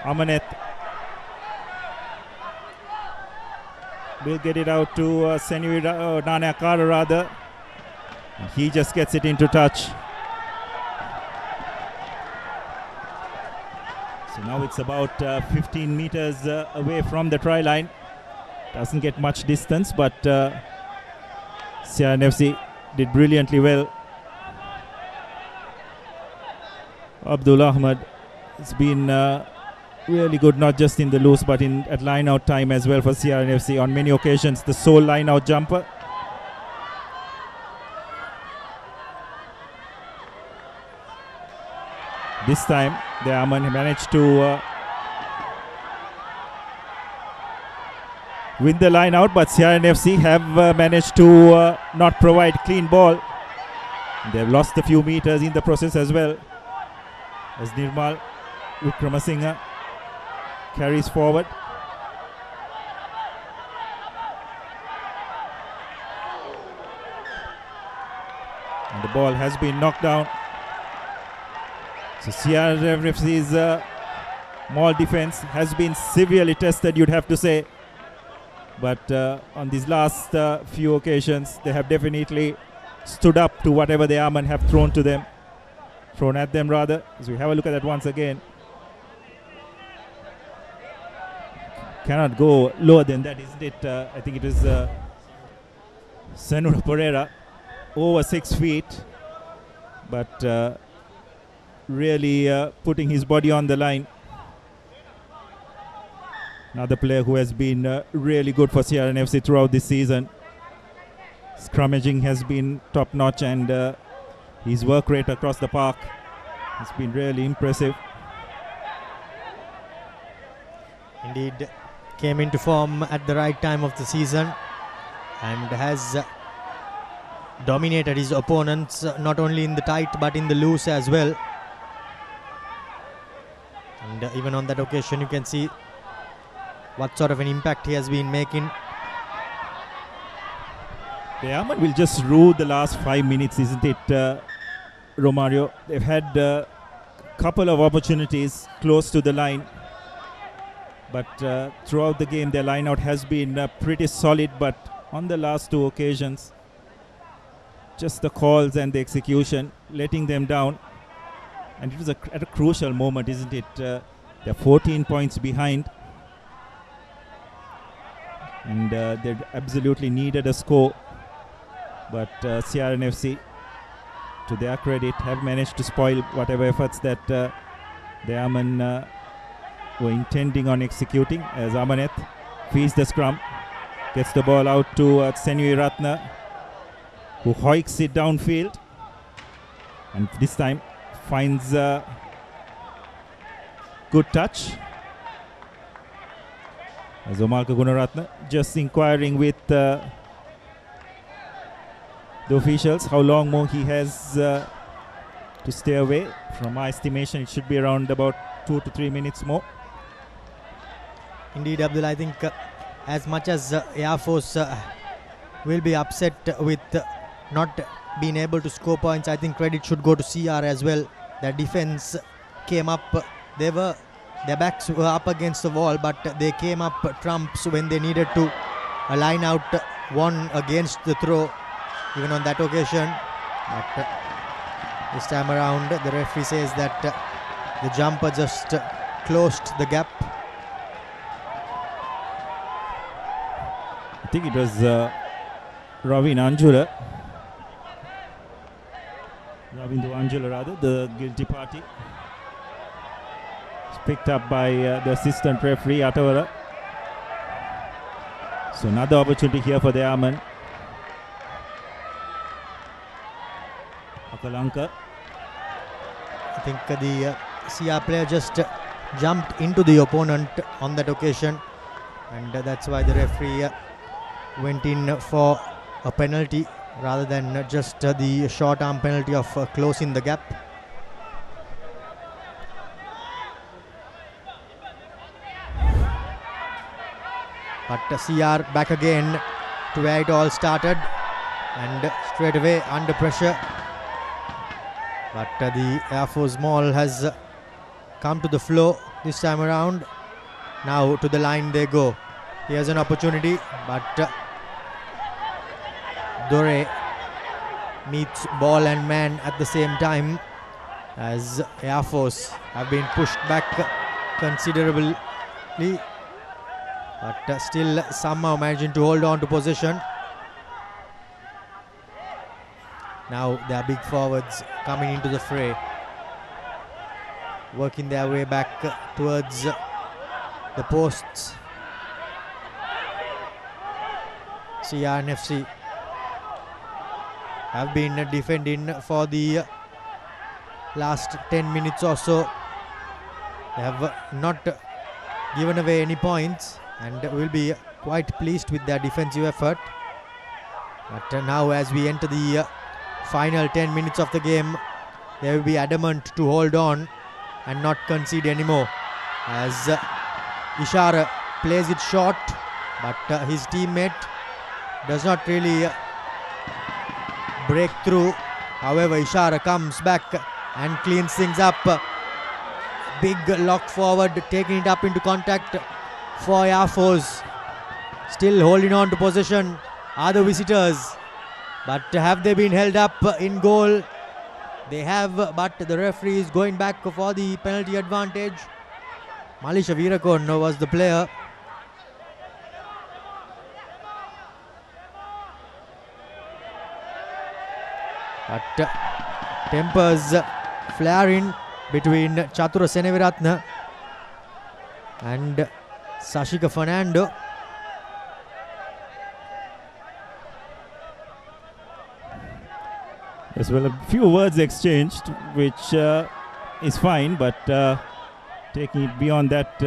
[SPEAKER 2] Amanet will get it out to Nana Akara rather. And he just gets it into touch. So now it's about 15 meters away from the try line. Doesn't get much distance, but CRNFC did brilliantly well. Abdul Ahmad has been really good, not just in the loose, but at line out time as well for CRNFC. On many occasions, the sole line out jumper. This time, the Aman managed to win the line out, but CRNFC have managed to not provide clean ball. They've lost a few meters in the process as well, as Nirmal Vikramasinghe carries forward. And the ball has been knocked down. So CRFC's maul defense has been severely tested, you'd have to say. But on these last few occasions, they have definitely stood up to whatever the Aman have thrown at them rather. As we have a look at that once again. Cannot go lower than that, isn't it? I think it is Senura Pereira, over 6 feet. But really putting his body on the line. Another player who has been really good for CRNFC throughout this season. Scrummaging has been top notch, and His work rate across the park has been really impressive.
[SPEAKER 1] Indeed, came into form at the right time of the season and has dominated his opponents not only in the tight but in the loose as well. And even on that occasion you can see what sort of an impact he has been making.
[SPEAKER 2] The Airmen will just rule the last 5 minutes, isn't it, Romario? They've had a couple of opportunities close to the line, but throughout the game their line out has been pretty solid, but on the last two occasions just the calls and the execution letting them down, and it was at a crucial moment, isn't it? They're 14 points behind and they absolutely needed a score, but CRNFC, to their credit, have managed to spoil whatever efforts that the Airmen were intending on executing, as Amaneth feeds the scrum, gets the ball out to Senui Ratna, who hoiks it downfield, and this time finds good touch. As Omalka Gunaratna just inquiring with the officials how long more he has to stay away. From my estimation, it should be around about 2 to 3 minutes more.
[SPEAKER 1] Indeed, Abdul, I think as much as Air Force will be upset with not being able to score points, I think credit should go to CR as well. Their defense came up, their backs were up against the wall, but they came up trumps when they needed to line out one against the throw, even on that occasion. But this time around the referee says that the jumper just closed the gap.
[SPEAKER 2] I think it was Ravindu Anjula, the guilty party. It's picked up by the assistant referee Atawara. So another opportunity here for the Airmen. Akalanka.
[SPEAKER 1] I think the CR player just jumped into the opponent on that occasion, and that's why the referee went in for a penalty rather than just the short arm penalty of closing the gap. But CR back again to where it all started, and straight away under pressure. But the Air Force Mall has come to the floor this time around. Now to the line they go. Here's an opportunity, but Dore meets ball and man at the same time, as Air Force have been pushed back considerably, but still somehow managing to hold on to possession. Now their big forwards coming into the fray, working their way back towards the posts. CRNFC have been defending for the last 10 minutes or so. They have not given away any points and will be quite pleased with their defensive effort. But now as we enter the final 10 minutes of the game, they will be adamant to hold on and not concede anymore, as Ishara plays it short, but his teammate does not really break through. However, Ishara comes back and cleans things up. Big lock forward, taking it up into contact for Air Force. Still holding on to possession are the visitors, but have they been held up in goal? They have, but the referee is going back for the penalty advantage. Malisha Veerakon was the player. But tempers flaring between Chatura Seneviratna and Sashika Fernando.
[SPEAKER 2] As well, a few words exchanged, which is fine, but taking it beyond that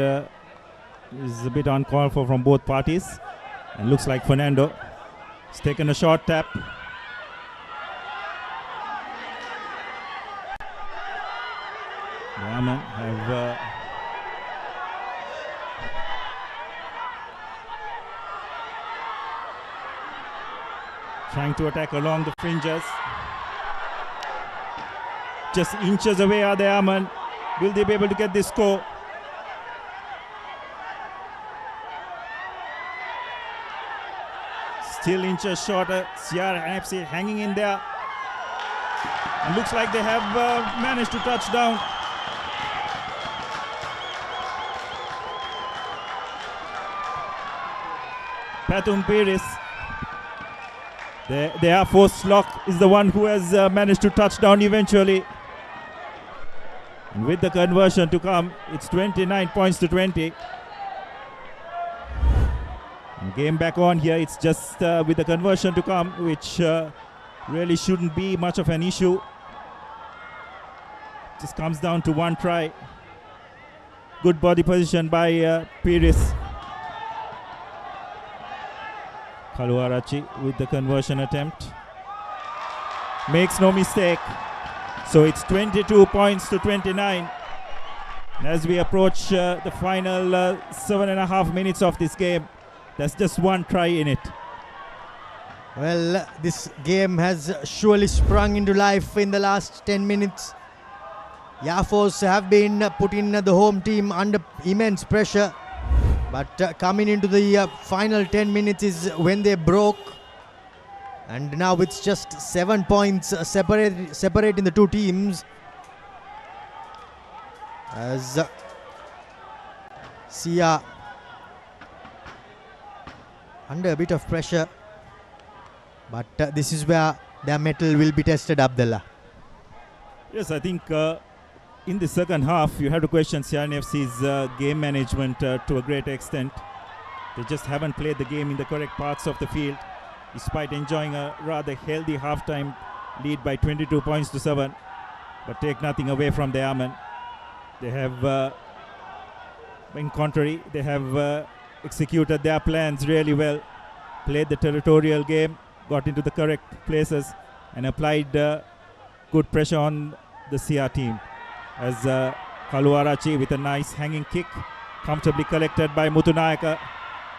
[SPEAKER 2] is a bit uncalled for from both parties. And looks like Fernando has taken a short tap. The Airmen have trying to attack along the fringes. Just inches away are the Airmen. Will they be able to get this score? Still inches shorter. CRNFC hanging in there. And looks like they have managed to touch down. Patum Piris. The Air Force lock is the one who has managed to touch down eventually. And with the conversion to come, it's 29 points to 20. And game back on here, it's just with the conversion to come, which really shouldn't be much of an issue. Just comes down to one try. Good body position by Piris. Kaluarachi with the conversion attempt. Makes no mistake. So it's 22 points to 29. And as we approach the final 7.5 minutes of this game, there's just one try in it.
[SPEAKER 1] Well, this game has surely sprung into life in the last 10 minutes. Air Force have been putting the home team under immense pressure. But coming into the final 10 minutes is when they broke. And now it's just 7 points separating the two teams. As Sia under a bit of pressure. But this is where their mettle will be tested, Abdullah.
[SPEAKER 2] Yes, I think in the second half, you have to question CRNFC's game management to a great extent. They just haven't played the game in the correct parts of the field, despite enjoying a rather healthy halftime lead by 22 points to 7. But take nothing away from the Airmen. They have, in contrary, they have executed their plans really well, played the territorial game, got into the correct places, and applied good pressure on the CR team. As Kaluarachi with a nice hanging kick, comfortably collected by Mutunayaka,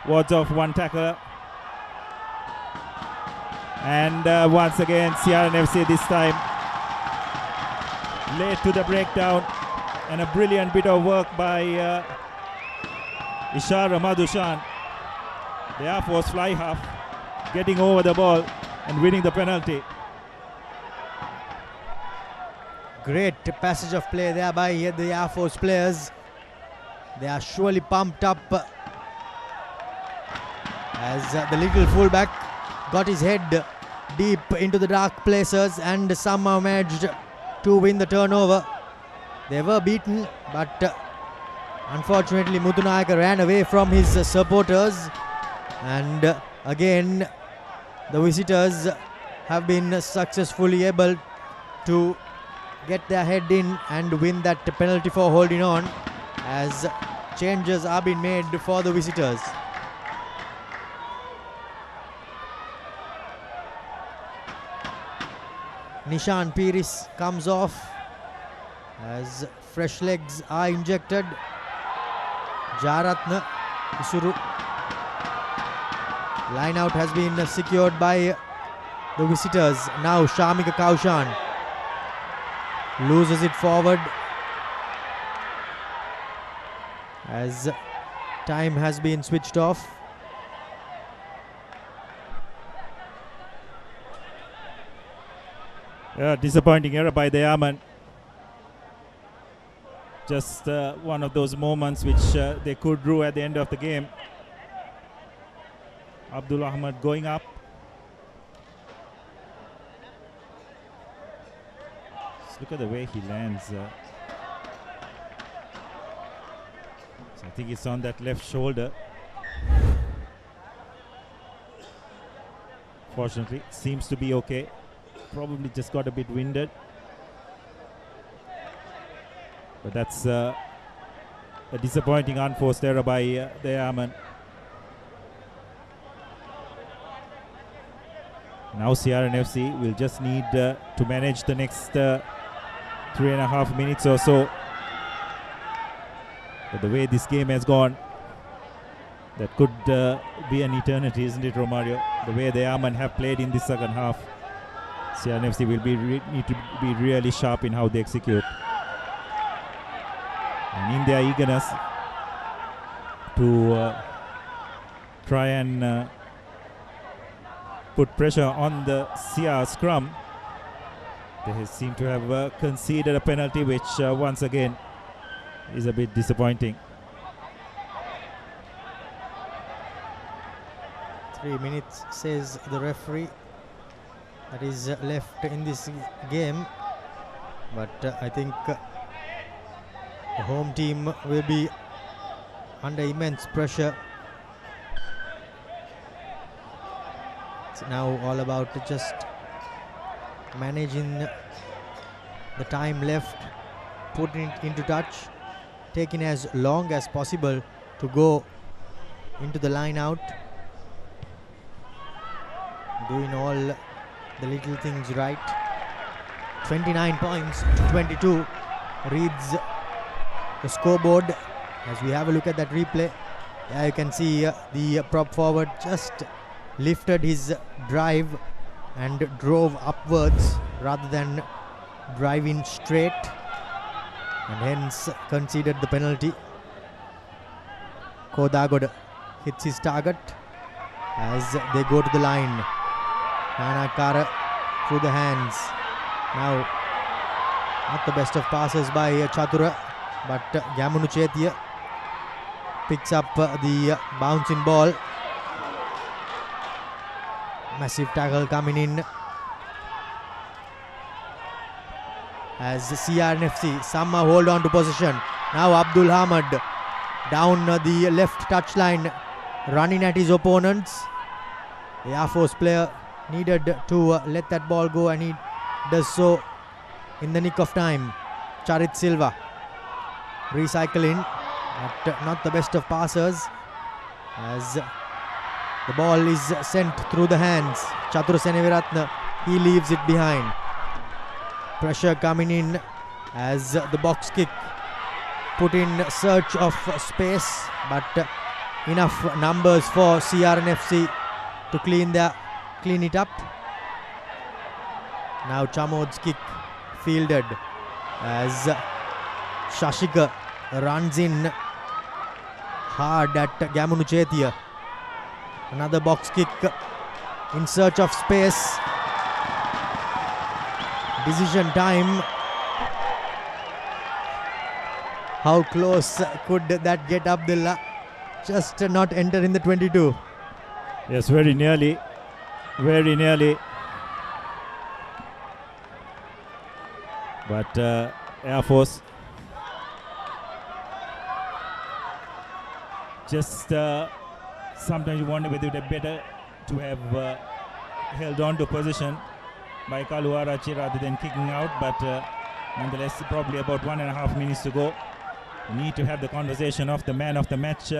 [SPEAKER 2] wards off one tackler. And once again, CRNFC this time late to the breakdown, and a brilliant bit of work by Ishara Madhushan, the Air Force fly half, getting over the ball and winning the penalty.
[SPEAKER 1] Great passage of play there by the Air Force players. They are surely pumped up as the little fullback got his head deep into the dark places and somehow managed to win the turnover. They were beaten, but unfortunately Mutunayaka ran away from his supporters, and again the visitors have been successfully able to get their head in and win that penalty for holding on, as changes are being made for the visitors. Nishan Piris comes off as fresh legs are injected. Jaratna Isuru. Line out has been secured by the visitors. Now Shamika Kaushan loses it forward as time has been switched off.
[SPEAKER 2] Disappointing error by the Airmen. Just one of those moments which they could drew at the end of the game. Abdul Ahmad going up. Just look at the way he lands. So I think it's on that left shoulder. Fortunately, seems to be okay. probably just got a bit winded. But that's a disappointing unforced error by the Airmen. Now CRNFC will just need to manage the next 3.5 minutes or so. But the way this game has gone, that could be an eternity, isn't it, Romario? The way the Airmen have played in this second half, CRNFC will need to be really sharp in how they execute. And in their eagerness to try and put pressure on the CR scrum, they seem to have conceded a penalty, which once again is a bit disappointing.
[SPEAKER 1] 3 minutes, says the referee, that is left in this game. But I think the home team will be under immense pressure. It's now all about just managing the time left, putting it into touch, taking as long as possible to go into the line out, doing all the little things right. 29 points to 22 reads the scoreboard. As we have a look at that replay, you can see the prop forward just lifted his drive and drove upwards rather than driving straight, and hence conceded the penalty. Kodagoda hits his target as they go to the line. Nanakara through the hands. Now, not the best of passes by Chatura, but Gamunu Chetia picks up the bouncing ball. Massive tackle coming in as CRNFC somehow hold on to possession. Now Abdul Hamid down the left touchline, running at his opponents. The Air Force player needed to let that ball go, and he does so in the nick of time. Charit Silva recycling, but not the best of passers, as the ball is sent through the hands. Chatur Seneviratne, he leaves it behind. Pressure coming in as the box kick put in search of space, but enough numbers for CRNFC to clean it up. Now Chamod's kick fielded as Shashika runs in hard at Gamunu Chetia. Another box kick in search of space. Decision time. How close could that get, Abdullah? Just not enter in the 22.
[SPEAKER 2] Yes, very nearly. Very nearly. But Air Force just sometimes you wonder whether it would be better to have held on to position by Kaluarachi rather than kicking out, but nonetheless probably about 1.5 minutes to go. We need to have the conversation of the man of the match,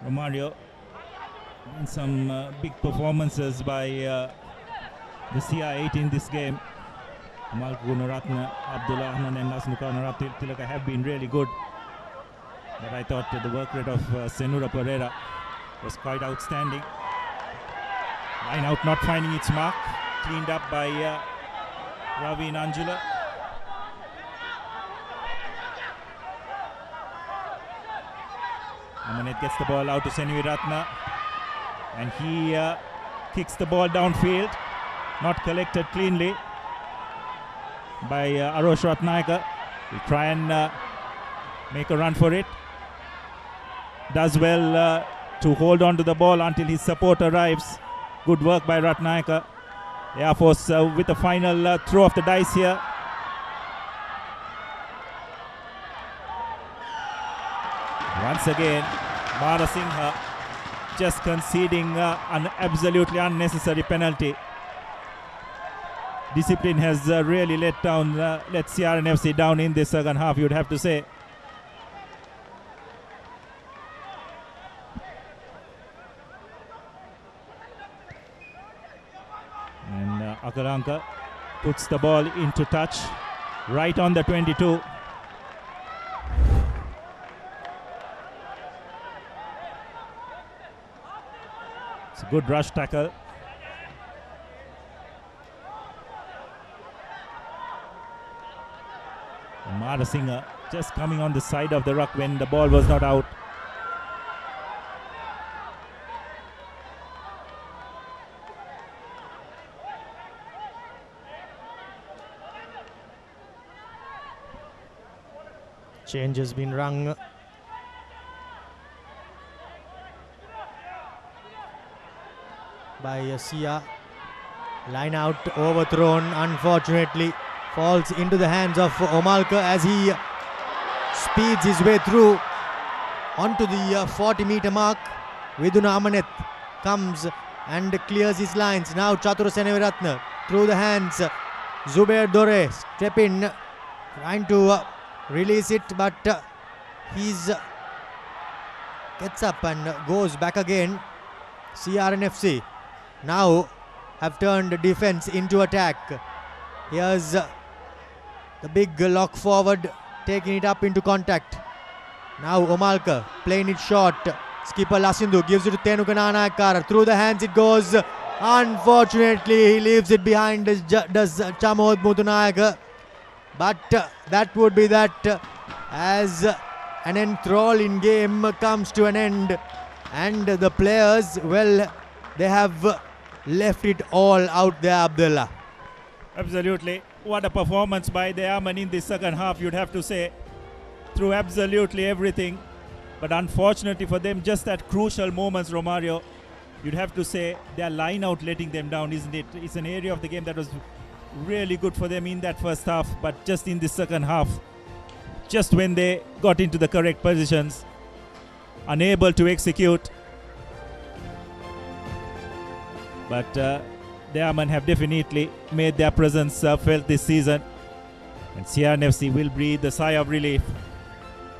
[SPEAKER 2] Romario. And some big performances by the CR8 in this game. Malk Gunaratna, Abdullah Ahmed and Nasnuka Tilaka have been really good. But I thought the work rate of Senura Pereira was quite outstanding. Line out not finding its mark. Cleaned up by Ravi Nanjula. Amanet gets the ball out to Seneviratne, and he kicks the ball downfield. Not collected cleanly by Arosh Ratnayaka. He'll try and make a run for it. Does well to hold on to the ball until his support arrives. Good work by Ratnayaka. Air Force with the final throw of the dice here. Once again, Mara Singha just conceding an absolutely unnecessary penalty. discipline has really let CRNFC down in the second half, you'd have to say. And Akalanka puts the ball into touch right on the 22. It's a good rush tackle. Mara Singer just coming on the side of the ruck when the ball was not out.
[SPEAKER 1] Change has been rung. By Sia. Line out, overthrown, unfortunately falls into the hands of Omalka as he speeds his way through onto the 40-meter mark. Viduna Amaneth comes and clears his lines. Now Chatura Seneviratne through the hands. Zubair Dore step in, trying to release it, but he's gets up and goes back again. CRNFC now have turned defense into attack. Here's the big lock forward, taking it up into contact. Now Omalka playing it short. Skipper Lasindu gives it to Tenuka Nanayakara. Through the hands it goes. Unfortunately, he leaves it behind, does Chamod Mutunayaka. But that would be that as an enthralling game comes to an end. And the players, well, they have left it all out there, Abdullah.
[SPEAKER 2] Absolutely. What a performance by the Airmen in the second half, you'd have to say. Through absolutely everything. But unfortunately for them, just at crucial moments, Romario, you'd have to say their line out letting them down, isn't it? It's an area of the game that was really good for them in that first half, but just in the second half, just when they got into the correct positions, unable to execute. But the Airmen have definitely made their presence felt this season, and CRNFC will breathe a sigh of relief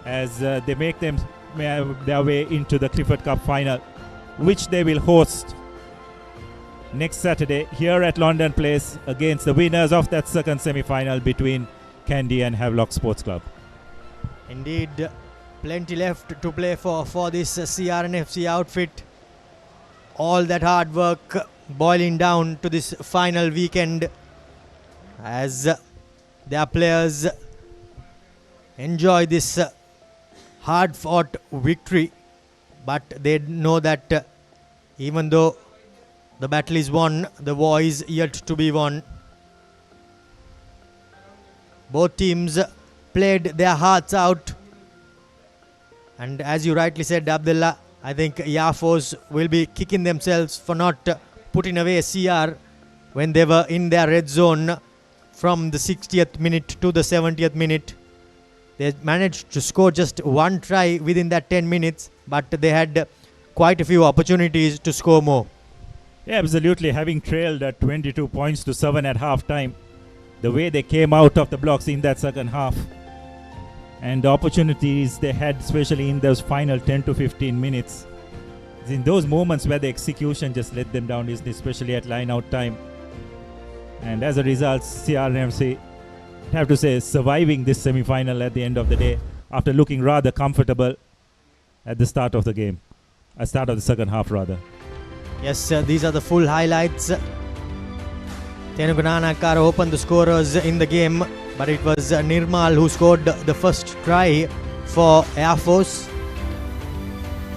[SPEAKER 2] as they make them their way into the Clifford Cup final, which they will host next Saturday here at London Place against the winners of that second semi-final between Kandy and Havelock Sports Club.
[SPEAKER 1] Indeed, plenty left to play for this CRNFC outfit. All that hard work boiling down to this final weekend as their players enjoy this hard-fought victory. But they know that even though the battle is won, the war is yet to be won. Both teams played their hearts out. And as you rightly said, Abdullah, I think Yafos will be kicking themselves for not putting away CR when they were in their red zone from the 60th minute to the 70th minute. They managed to score just one try within that 10 minutes, but they had quite a few opportunities to score more.
[SPEAKER 2] Yeah, absolutely. Having trailed at 22 points to 7 at half time, the way they came out of the blocks in that second half and the opportunities they had, especially in those final 10 to 15 minutes, it's in those moments where the execution just let them down, especially at line out time. And as a result, CRNFC, I have to say, surviving this semi-final at the end of the day after looking rather comfortable at the start of the game, at start of the second half rather.
[SPEAKER 1] Yes, these are the full highlights. Tenuka Nanayakara opened the scorers in the game, but it was Nirmal who scored the first try for Air Force.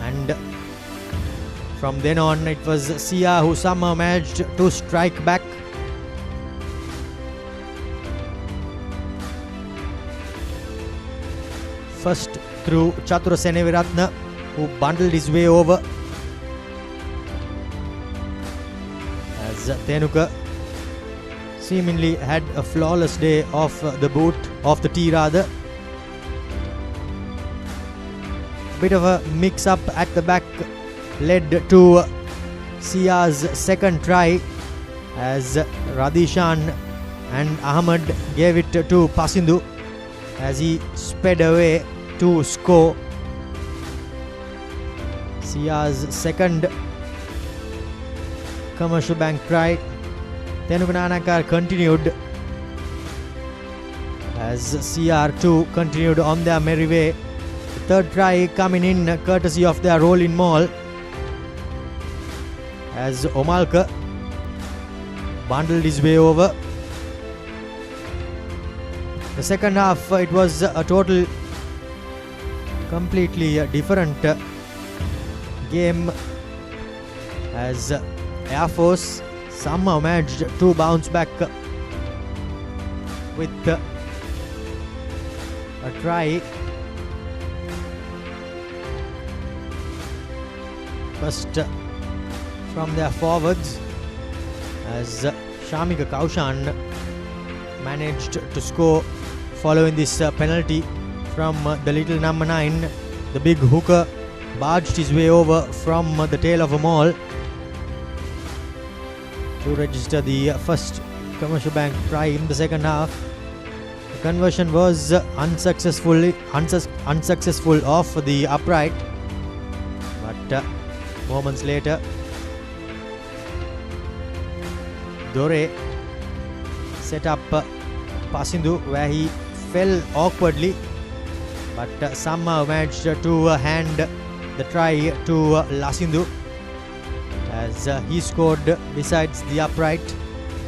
[SPEAKER 1] And from then on, it was Sia who somehow managed to strike back. First through Chatura Seneviratne, who bundled his way over. As Tenuka seemingly had a flawless day off the boot, off the tee rather. A bit of a mix-up at the back led to Sia's second try as Radishan and Ahmed gave it to Pasindu as he sped away to score. Sia's second commercial bank try. Tenugunanakar continued as CR2 continued on their merry way. The third try coming in courtesy of their rolling maul as Omalka bundled his way over. The second half, it was a total completely different game as Air Force somehow managed to bounce back with a try. First from their forwards as Shamika Kaushan managed to score following this penalty from the little number 9. The big hooker barged his way over from the tail of a maul to register the first commercial bank try in the second half. The conversion was unsuccessful off the upright, but moments later Dore set up Pasindu where he fell awkwardly, but somehow managed to hand the try to Lasindu as he scored besides the upright.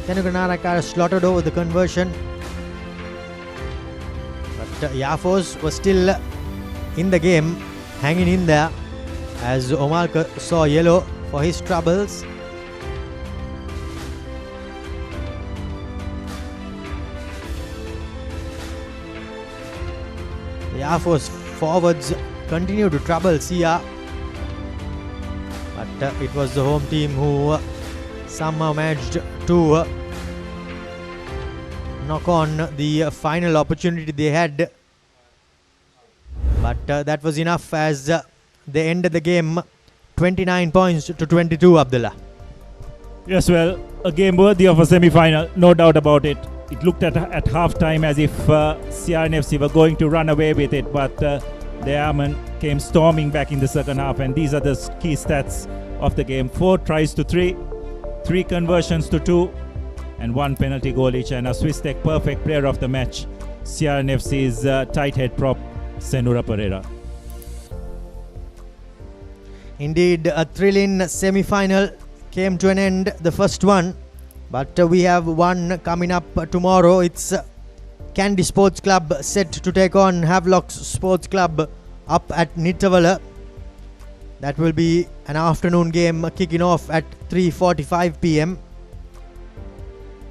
[SPEAKER 1] Tenugunanakar slaughtered over the conversion, but Yafos was still in the game, hanging in there as Omalka saw yellow for his troubles. The Air Force forwards continued to trouble Sia, but it was the home team who somehow managed to knock on the final opportunity they had, but that was enough as they ended the game 29 points to 22. Abdullah.
[SPEAKER 2] Yes, well, a game worthy of a semi-final, no doubt about it. It looked at half-time as if CRNFC were going to run away with it, but the Airmen came storming back in the second half, and these are the key stats of the game. 4 tries to 3, 3 conversions to 2, and 1 penalty goal each, and a Swiss Tech perfect player of the match, CRNFC's tight head prop, Senura Pereira.
[SPEAKER 1] Indeed, a thrilling semi-final came to an end, the first one. But we have one coming up tomorrow. It's Kandy Sports Club set to take on Havelock Sports Club up at Nittavala. That will be an afternoon game kicking off at 3:45 p.m.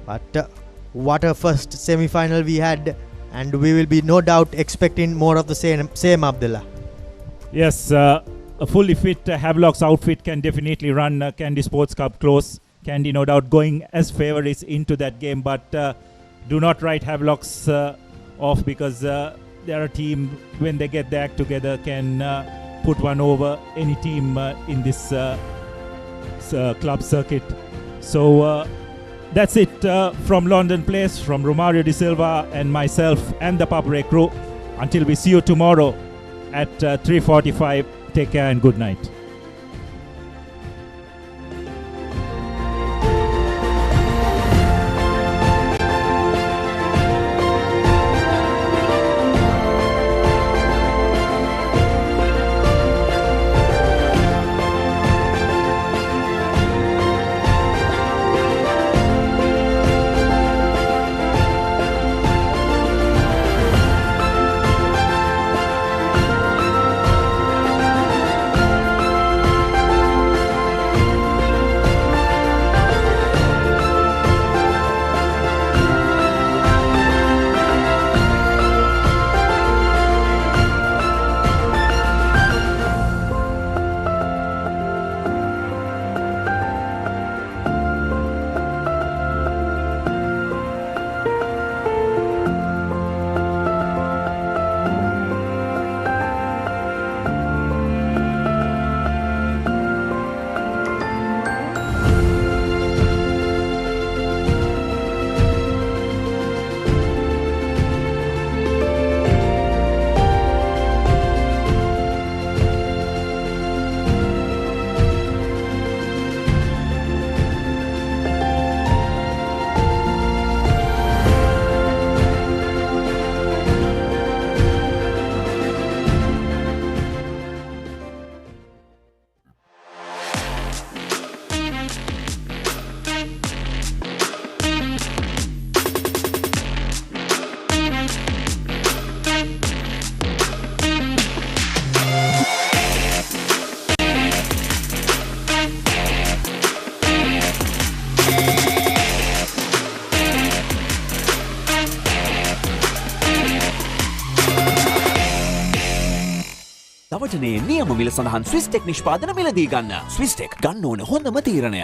[SPEAKER 1] But what a first semi-final we had, and we will be no doubt expecting more of the same Abdullah.
[SPEAKER 2] Yes, a fully fit Havelock's outfit can definitely run Kandy Sports Club close. Kandy no doubt going as favourites into that game, but do not write Havelock's off, because they're a team, when they get their act together, can put one over any team in this club circuit. So that's it from London Place, from Romario De Silva and myself and the Papare crew. Until we see you tomorrow at 3:45, take care and good night.
[SPEAKER 4] දවටනේ නියම මිල සඳහන් ස්විස්ටෙක් නිෂ්පාදන මිලදී ගන්න. ස්විස්ටෙක් ගන්න ඕන හොඳම තීරණය.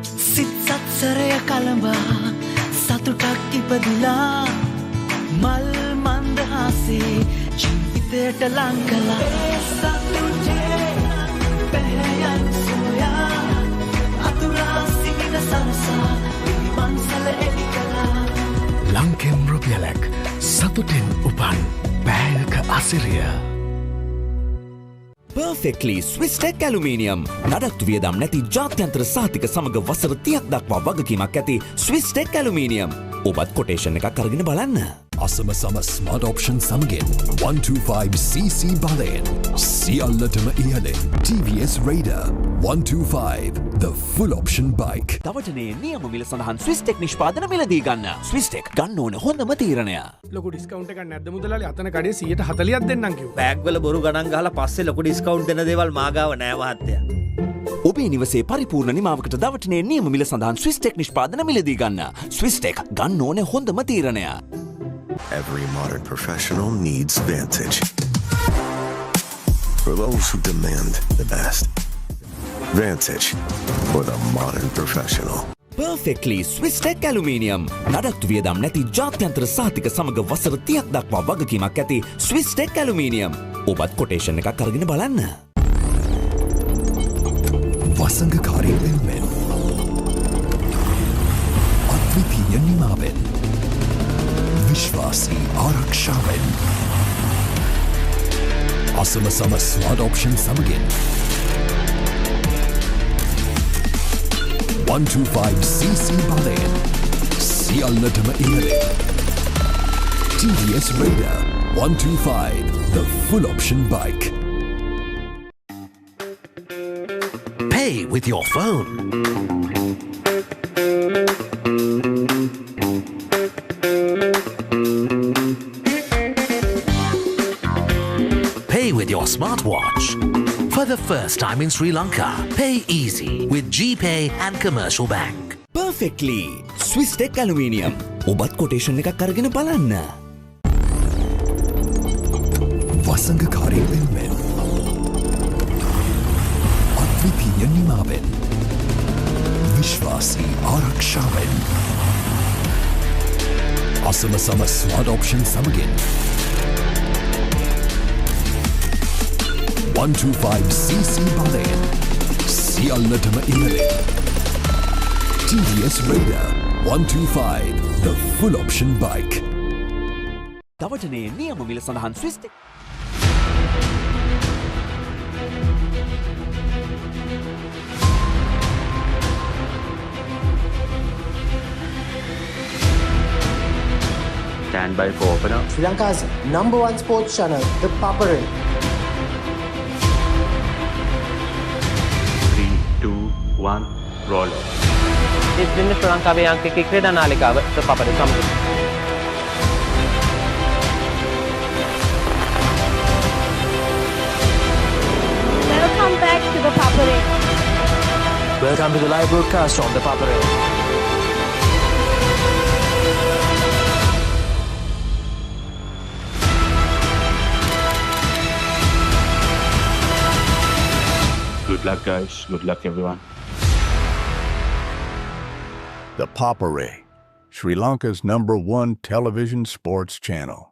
[SPEAKER 9] සිත් සත්සරය කළඹා සතුටක් ඉපදිලා මල් මන්දහසේ ජීවිතයට ලං කළා. සතුටේ පැහැයන් සොයා අතුරා සිහින සරසා මන්සල එලි කළා.
[SPEAKER 10] ලංකෙන් රුපියලක් සතුටෙන් උපන් බෑල්ක අසිරිය.
[SPEAKER 4] Perfectly Swisstech Aluminium. නඩත්තු වියදම් නැති ජාත්‍යන්තර සාතික සමග වසර 30ක් දක්වා වගකීමක් ඇති Swisstech Aluminium. ඔබත් කොටේෂන් එකක් අරගෙන බලන්න.
[SPEAKER 12] අසම සම ස්මාර්ට් ඔප්ෂන් සමගින් 125cc බලයෙන් සියල්ලටම ඉහළින් TVS Raider 125 the full option bike.
[SPEAKER 4] දවටනේ නියම මිල සඳහන් Swisstech නිෂ්පාදන මිලදී ගන්න. Swisstech ගන්න ඕන හොඳම තීරණය.
[SPEAKER 8] ලොකු ඩිස්කවුන්ට් එකක් නැද්ද මුදලාලි? අතන කඩේ 140ක් දෙන්නම් කිව්වා.
[SPEAKER 6] බෑග් වල බොරු ගණන් ගහලා පස්සේ ලොකු ඩිස්කවුන්ට් දෙන දේවල් මාගාව නෑ මහත්තයා.
[SPEAKER 4] ඔබේ නිවසේ පරිපූර්ණ නිමාවකට දවටනේ නියම මිල සඳහන් Swisstech නිෂ්පාදන මිලදී ගන්න. Swisstech ගන්න ඕන හොඳම තීරණය.
[SPEAKER 13] Every modern professional needs Vantage. For those who demand the best. Vantage for the modern professional.
[SPEAKER 4] Perfectly Swisstech Aluminium. නඩත්තු වියදම් නැති ජාත්‍යන්තර සාතික සමග වසර 30ක් දක්වා වගකීමක් ඇති Swisstech Aluminium. ඔබත් කොටේෂන් එකක් අරගෙන බලන්න.
[SPEAKER 12] වසංගකාරී වෙනුවෙන් අද්විතීය නිමාවෙන් විශ්වාසී ආරක්ෂාවෙන් අසම සම ස්මාර්ට් ඔප්ෂන් සමගින් 125cc බලයෙන් සියල්ලටම ඉහළින් TVS Raider 125 the full option bike.
[SPEAKER 10] Pay with your phone. Pay with your smartwatch. For the first time in Sri Lanka, pay easy with GPay and Commercial Bank.
[SPEAKER 4] Perfectly Swisstech Aluminium. ඔබත් quotation එකක් අරගෙන බලන්න.
[SPEAKER 12] වසංගකාරී වෙනුවෙන් අද්විතීය නිමාවෙන් විශ්වාසී ආරක්ෂාවෙන් අසම සම smart option සමගින් 125cc බලයෙන් සියල්ලටම ඉහළින් TVS Raider 125 the full option bike.
[SPEAKER 4] දවටනේ නියම මිල සඳහන් Swisstech
[SPEAKER 14] Stand by for opener.
[SPEAKER 15] Sri Lanka's #1 sports channel, the Papare.
[SPEAKER 14] 3, 2, 1, roll.
[SPEAKER 16] ඉතින් ශ්‍රී ලංකාවේ අංකික ක්‍රීඩා නාලිකාව the Papare සමගින්.
[SPEAKER 17] Welcome back to the Papare.
[SPEAKER 15] Welcome to the live broadcast on the Papare.
[SPEAKER 14] Good luck, guys. Good luck, everyone.
[SPEAKER 18] The Papare, Sri Lanka's #1 television sports channel.